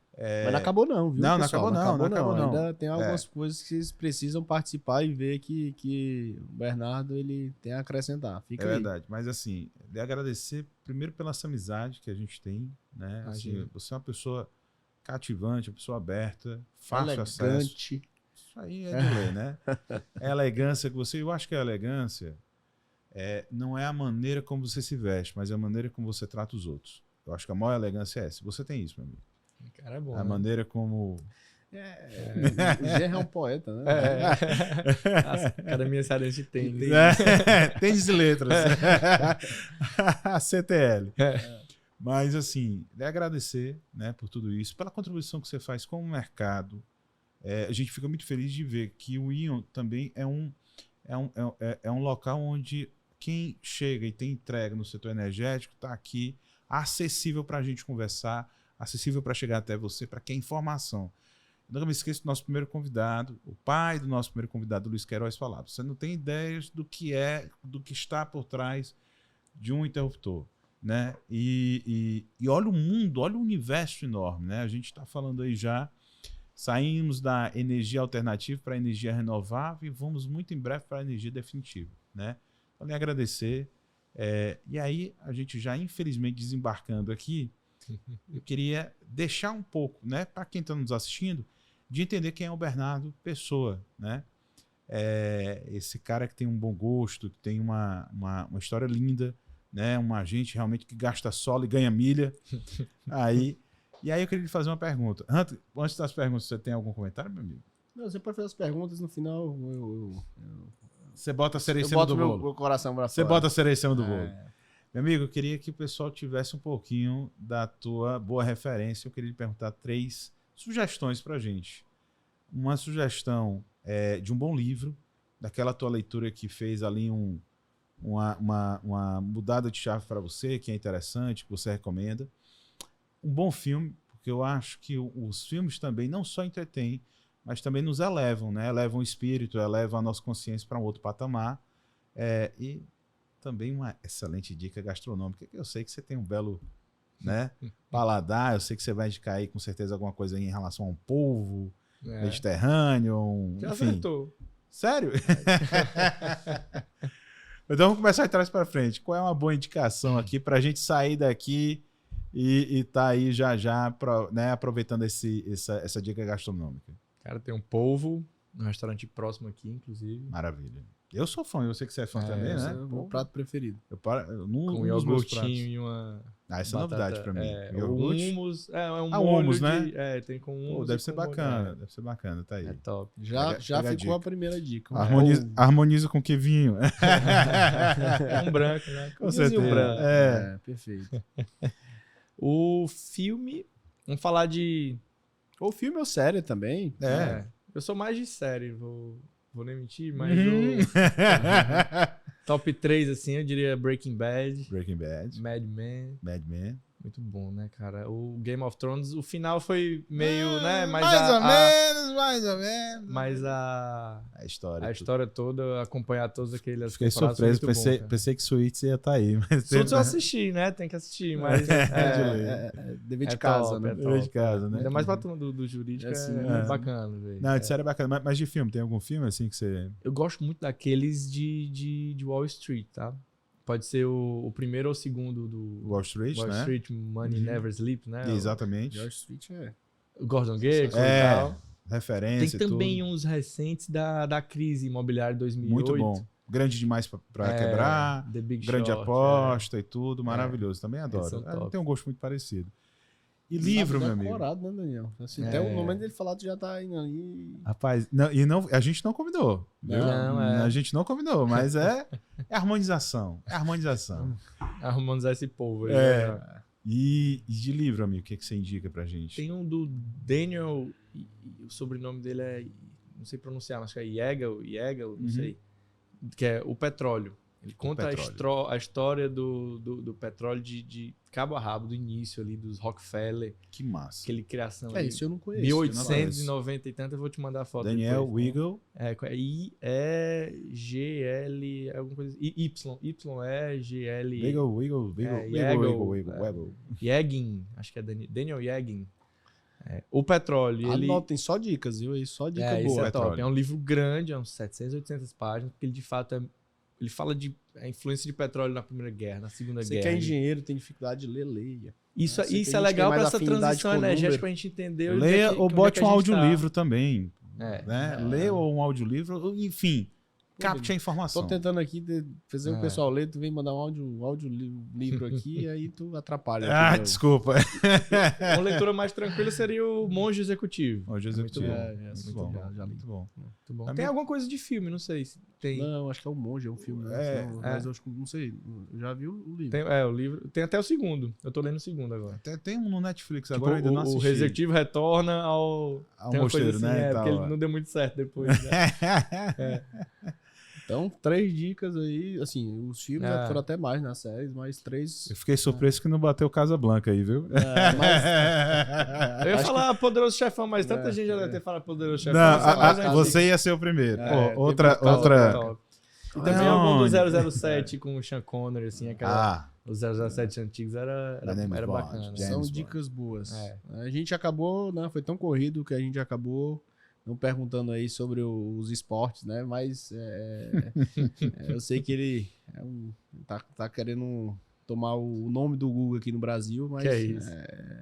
Mas não acabou não, viu? Não pessoal? Não acabou não. Ainda tem algumas coisas que vocês precisam participar e ver que o Bernardo ele tem a acrescentar. Fica aí. Verdade. Mas assim, lhe agradecer primeiro pela essa amizade que a gente tem, né? Assim, você é uma pessoa cativante, uma pessoa aberta, fácil acesso. Isso aí é de lei, né? É a elegância que você... Eu acho que a elegância não é a maneira como você se veste, mas é a maneira como você trata os outros. Eu acho que a maior elegância é essa. Você tem isso, meu amigo. Cara, é bom. A maneira como... O Gerra é um poeta, né? A Academia Cearense tem. Tênis e letras. A CTL. Mas, assim, agradecer, né, por tudo isso, pela contribuição que você faz com o mercado. A gente fica muito feliz de ver que o Ion também é um local onde quem chega e tem entrega no setor energético está aqui acessível para a gente conversar, acessível para chegar até você, para que é informação. Eu nunca me esqueço do nosso primeiro convidado, o pai do nosso primeiro convidado, Luiz Queiroz, falava: você não tem ideias do que está por trás de um interruptor. né? E olha o mundo, olha o universo enorme, né? A gente está falando aí já, saímos da energia alternativa para a energia renovável e vamos muito em breve para a energia definitiva, né? Então, lhe agradecer. E aí, a gente já infelizmente desembarcando aqui, eu queria deixar um pouco, né, para quem está nos assistindo, de entender quem é o Bernardo Pessoa, né? Esse cara que tem um bom gosto, que tem uma história linda, né? Uma gente realmente que gasta solo e ganha milha. E aí eu queria lhe fazer uma pergunta. Antes das perguntas, você tem algum comentário, meu amigo? Não, você pode fazer as perguntas, no final Você bota a cereja em eu cima boto do bolo. meu coração pra Você fora. bota a cereja em cima do bolo. Meu amigo, eu queria que o pessoal tivesse um pouquinho da tua boa referência. Eu queria lhe perguntar 3 sugestões pra gente. Uma sugestão de um bom livro, daquela tua leitura que fez ali uma mudada de chave para você, que é interessante, que você recomenda. Um bom filme, porque eu acho que os filmes também não só entretêm, mas também nos elevam, né? Elevam o espírito, elevam a nossa consciência para um outro patamar. E também uma excelente dica gastronômica, que eu sei que você tem um belo, né, paladar, eu sei que você vai indicar aí com certeza alguma coisa aí em relação a um polvo mediterrâneo, Já enfim. acertou. Sério? Então vamos começar de trás para frente. Qual é uma boa indicação aqui para a gente sair daqui e tá aí já, né, aproveitando essa dica gastronômica? Cara, tem um polvo, um restaurante próximo aqui, inclusive. Maravilha. Eu sou fã, eu sei que você é fã também, Esse né? é o meu prato preferido. Com iogurtinho e uma... Essa é novidade pra mim. O hummus. Um o molho hummus, né? tem com hummus. Pô, deve e ser com molho, bacana, deve ser bacana, tá aí. É top. Já Pega a ficou a dica. primeira dica. Harmoniza com que vinho? Um branco, né? Com certeza. Branco. Perfeito. O filme... Vamos falar de... Ou filme ou série também. Eu sou mais de série, vou nem mentir, mas Uhum. o top 3, assim, eu diria Breaking Bad, Breaking Bad, Mad Men. Mad Men. Muito bom, né, cara? O Game of Thrones, o final foi meio, né? Mais ou menos. Mas a história toda, acompanhar todas aquelas Fiquei temporadas surpreso, foi muito bom, pensei que Suits ia estar aí. Mas Suits eu assisti, né? Tem que assistir, mas Dever de casa, top, né? Dever de casa, né? Ainda mais pra turma do jurídico, é bacana, velho. Não, de série é bacana. Mas de filme, tem algum filme assim que você... Eu gosto muito daqueles de Wall Street, tá? Pode ser o primeiro ou o segundo do Wall Street, Wall né? Street Money Never Sleeps, né? Exatamente. George Street O Gordon Gekko e É, tal. referência Tem e também tudo. uns recentes da crise imobiliária de 2008. Muito bom. Grande demais pra quebrar. The Big Grande Short, aposta e tudo. Maravilhoso. Também adoro. são top. Tem um gosto muito parecido. E livro, meu amigo? Decorado, né, Daniel? Assim, até o momento dele falar, tu já tá indo ali. Rapaz, a gente não combinou. Viu? A gente não combinou, mas é harmonização. É harmonização. Harmonizar esse povo aí. É. E de livro, amigo, o que você indica pra gente? Tem um do Daniel, o sobrenome dele é, não sei pronunciar, mas acho que é Yeagal, não sei, que é O Petróleo. Ele conta a história do petróleo de cabo a rabo, do início ali, dos Rockefeller. Que massa. Aquele criação ali. Isso eu não conheço. 1890 e tanto, eu vou te mandar a foto Daniel depois. Wiggle. I-E-G-L, alguma coisa assim. Y-E-G-L. Wiggle. Yeggin, acho que é Daniel Yeggin. O Petróleo. Anotem só dicas, viu? Só dica boa. Isso é top. É um livro grande, é uns 700, 800 páginas, porque ele de fato ele fala de a influência de petróleo na Primeira Guerra, na Segunda Você Guerra. que é engenheiro, tem dificuldade de ler, leia. Isso Você é legal para essa afinidade transição com energética número. pra gente entender. Leia ou bote um tá. audiolivro também. Né? Leia ou um audiolivro, enfim. Capte a informação. Tô tentando aqui fazer o pessoal ler, tu vem mandar um audiolivro aqui, aí tu atrapalha. Desculpa. Uma leitura mais tranquila seria o Monge Executivo. Monge Executivo. Muito bom. Já li. Muito bom. Muito bom. Tem alguma coisa de filme, não sei se tem. Não, acho que é o Monge, é um filme. Né? Mas eu acho que não sei. Eu já vi o livro. O livro. Tem até o segundo. Eu tô lendo o segundo agora. Tem um no Netflix agora, eu ainda não assisti. O Executivo retorna ao mosteiro, assim, né? Porque ele não deu muito certo depois. Né? Então, 3 dicas aí, assim, os filmes foram até mais nas séries, mas 3... Eu fiquei surpreso que não bateu Casablanca aí, viu? Eu ia falar Poderoso Chefão, mas tanta gente já deve ter falado Poderoso Chefão. Não, você ia ser o primeiro. Outra E também Olha algum onde. do 007 com o Sean Connery, assim, os 007 antigos era James Bond, bacana. James São Bond. dicas boas. É. A gente acabou, né? Foi tão corrido que a gente acabou não perguntando aí sobre os esportes, né? Mas eu sei que ele tá querendo tomar o nome do Google aqui no Brasil, mas Que é isso?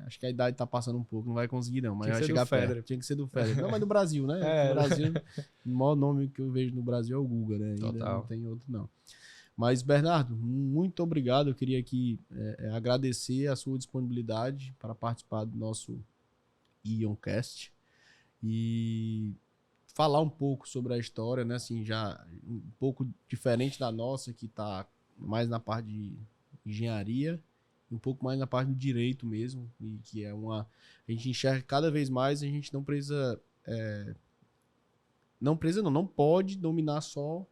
acho que a idade tá passando um pouco, não vai conseguir não, mas Tinha que vai ser chegar do Federer. perto. Tinha que ser do Federer. Não, mas do Brasil, né? É. No Brasil, o maior nome que eu vejo no Brasil é o Google, né? Ainda Total. não tem outro não. Mas, Bernardo, muito obrigado. Eu queria aqui agradecer a sua disponibilidade para participar do nosso Ioncast e falar um pouco sobre a história, né? Assim, já um pouco diferente da nossa, que está mais na parte de engenharia e um pouco mais na parte do direito mesmo, e que é a gente enxerga cada vez mais, a gente não precisa não pode dominar só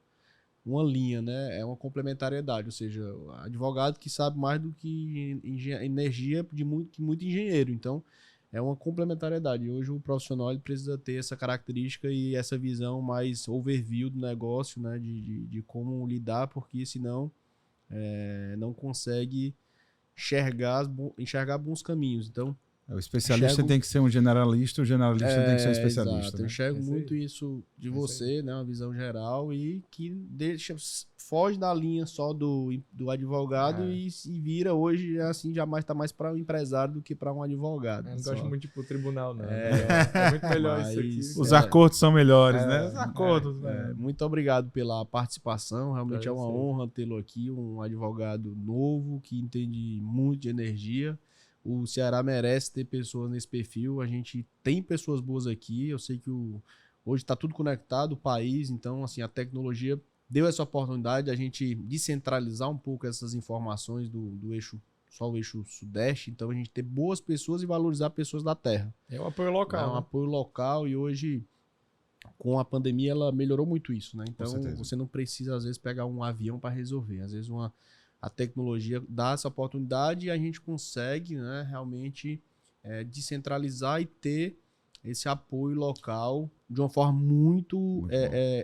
uma linha, né? É uma complementariedade, ou seja, advogado que sabe mais do que energia de muito engenheiro. Então, é uma complementariedade. E hoje o profissional ele precisa ter essa característica e essa visão mais overview do negócio, né? De como lidar, porque senão não consegue enxergar bons caminhos. Então, O especialista enxergo- tem que ser um generalista, o generalista tem que ser um especialista. Exato. Eu Né? enxergo É isso muito aí. isso de É isso você, né? Uma visão geral e que foge da linha só do advogado É. e vira hoje, assim, jamais tá mais para um empresário do que para um advogado. Eu não só. gosto muito de ir pro tribunal, não. É. É muito melhor isso Mas- aqui. Os acordos são melhores, É, né? Os acordos, né? Muito obrigado pela participação. Realmente é uma Agradecer. honra tê-lo aqui, um advogado novo que entende muito de energia. O Ceará merece ter pessoas nesse perfil. A gente tem pessoas boas aqui. Eu sei que hoje está tudo conectado, o país. Então, assim, a tecnologia deu essa oportunidade de a gente descentralizar um pouco essas informações do eixo, só o eixo sudeste. Então, a gente ter boas pessoas e valorizar pessoas da terra. É o apoio É um local. né? apoio local e hoje, com a pandemia, ela melhorou muito isso, né? Então, certeza. você não precisa, às vezes, pegar um avião para resolver. Às vezes, a tecnologia dá essa oportunidade e a gente consegue, né, realmente descentralizar e ter esse apoio local de uma forma muito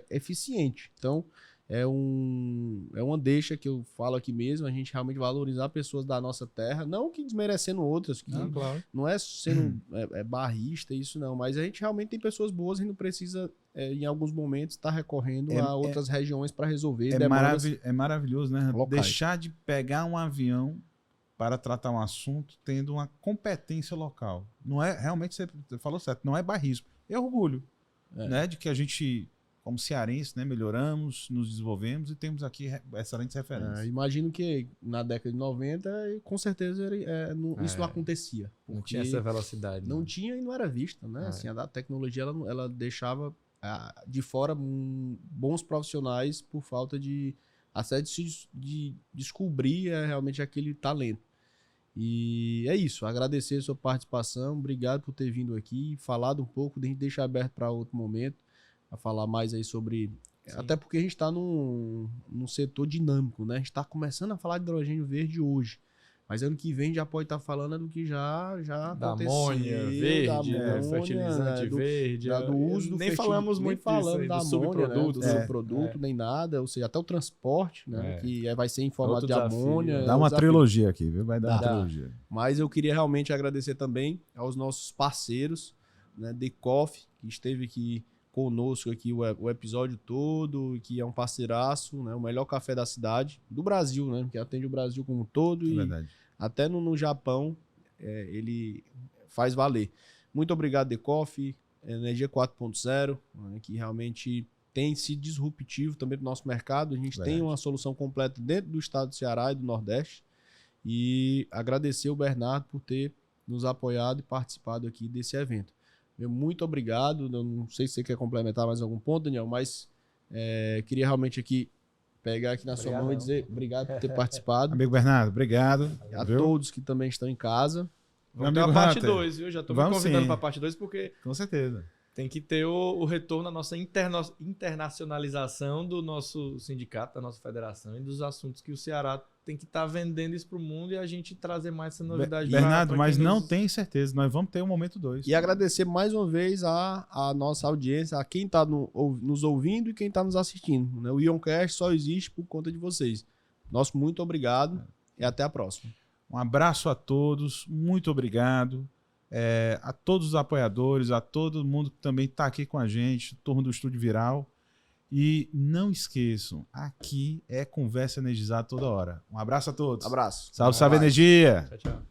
eficiente. Então, é uma deixa que eu falo aqui mesmo, a gente realmente valorizar pessoas da nossa terra, não que desmerecendo outras, que Não, claro. não é sendo barrista, isso não, mas a gente realmente tem pessoas boas e não precisa, em alguns momentos, estar recorrendo a outras regiões para resolver demandas. É maravilhoso, né? locais. Deixar de pegar um avião para tratar um assunto tendo uma competência local. Não é, realmente, você falou certo, não é barrismo. É orgulho, né? De que a gente, como cearense, né, melhoramos, nos desenvolvemos e temos aqui excelentes referências. Imagino que na década de 90, com certeza, isso não acontecia. Não porque tinha essa velocidade. Não né? tinha e não era vista, né? É. Assim, a tecnologia ela deixava de fora bons profissionais por falta de acesso de descobrir realmente aquele talento. E é isso, agradecer a sua participação, obrigado por ter vindo aqui, falado um pouco, a gente deixa aberto para outro momento, a falar mais aí sobre... Sim. Até porque a gente está num setor dinâmico, né? A gente está começando a falar de hidrogênio verde hoje. Mas ano que vem já pode estar falando do que já Da aconteceu. amônia verde, da amônia, fertilizante né, verde. do uso do Nem falamos nem muito disso falando aí, da do amônia, subproduto. né, do subproduto, nem nada, ou seja, até o transporte, né, que vai ser em formato Outro de desafio. amônia. Dá é um uma desafio. trilogia aqui, viu? Vai dar uma Dá. trilogia. Mas eu queria realmente agradecer também aos nossos parceiros, né, The Coffee, que esteve aqui conosco aqui o episódio todo, que é um parceiraço, né, o melhor café da cidade, do Brasil, né, que atende o Brasil como um todo É e verdade. até no Japão ele faz valer. Muito obrigado, The Coffee, Energia 4.0, né, que realmente tem sido disruptivo também para o nosso mercado. A gente Verdade. tem uma solução completa dentro do estado do Ceará e do Nordeste. E agradecer o Bernardo por ter nos apoiado e participado aqui desse evento. Muito obrigado. Eu não sei se você quer complementar mais algum ponto, Daniel, mas queria realmente aqui pegar aqui na sua mão e dizer obrigado por ter participado. Amigo Bernardo, obrigado. A viu? todos que também estão em casa. Vamos Meu ter amigo a parte Hunter. 2, viu? Já tô me Vamos convidando sim. para a parte 2 porque Com certeza. tem que ter o retorno à nossa internacionalização do nosso sindicato, da nossa federação e dos assuntos que o Ceará tem que estar vendendo isso pro mundo e a gente trazer mais essa novidade. Bernardo, pra mas quem não nos- tem certeza. Nós vamos ter um momento 2. E agradecer mais uma vez a nossa audiência, a quem está nos ouvindo e quem está nos assistindo. Né? O Ioncast só existe por conta de vocês. Nosso muito obrigado e até a próxima. Um abraço a todos, muito obrigado. A todos os apoiadores, a todo mundo que também está aqui com a gente, turma do Estúdio Viral. E não esqueçam, aqui é conversa energizada toda hora. Um abraço a todos. Abraço. Salve, salve, Vai. energia! Tchau, tchau.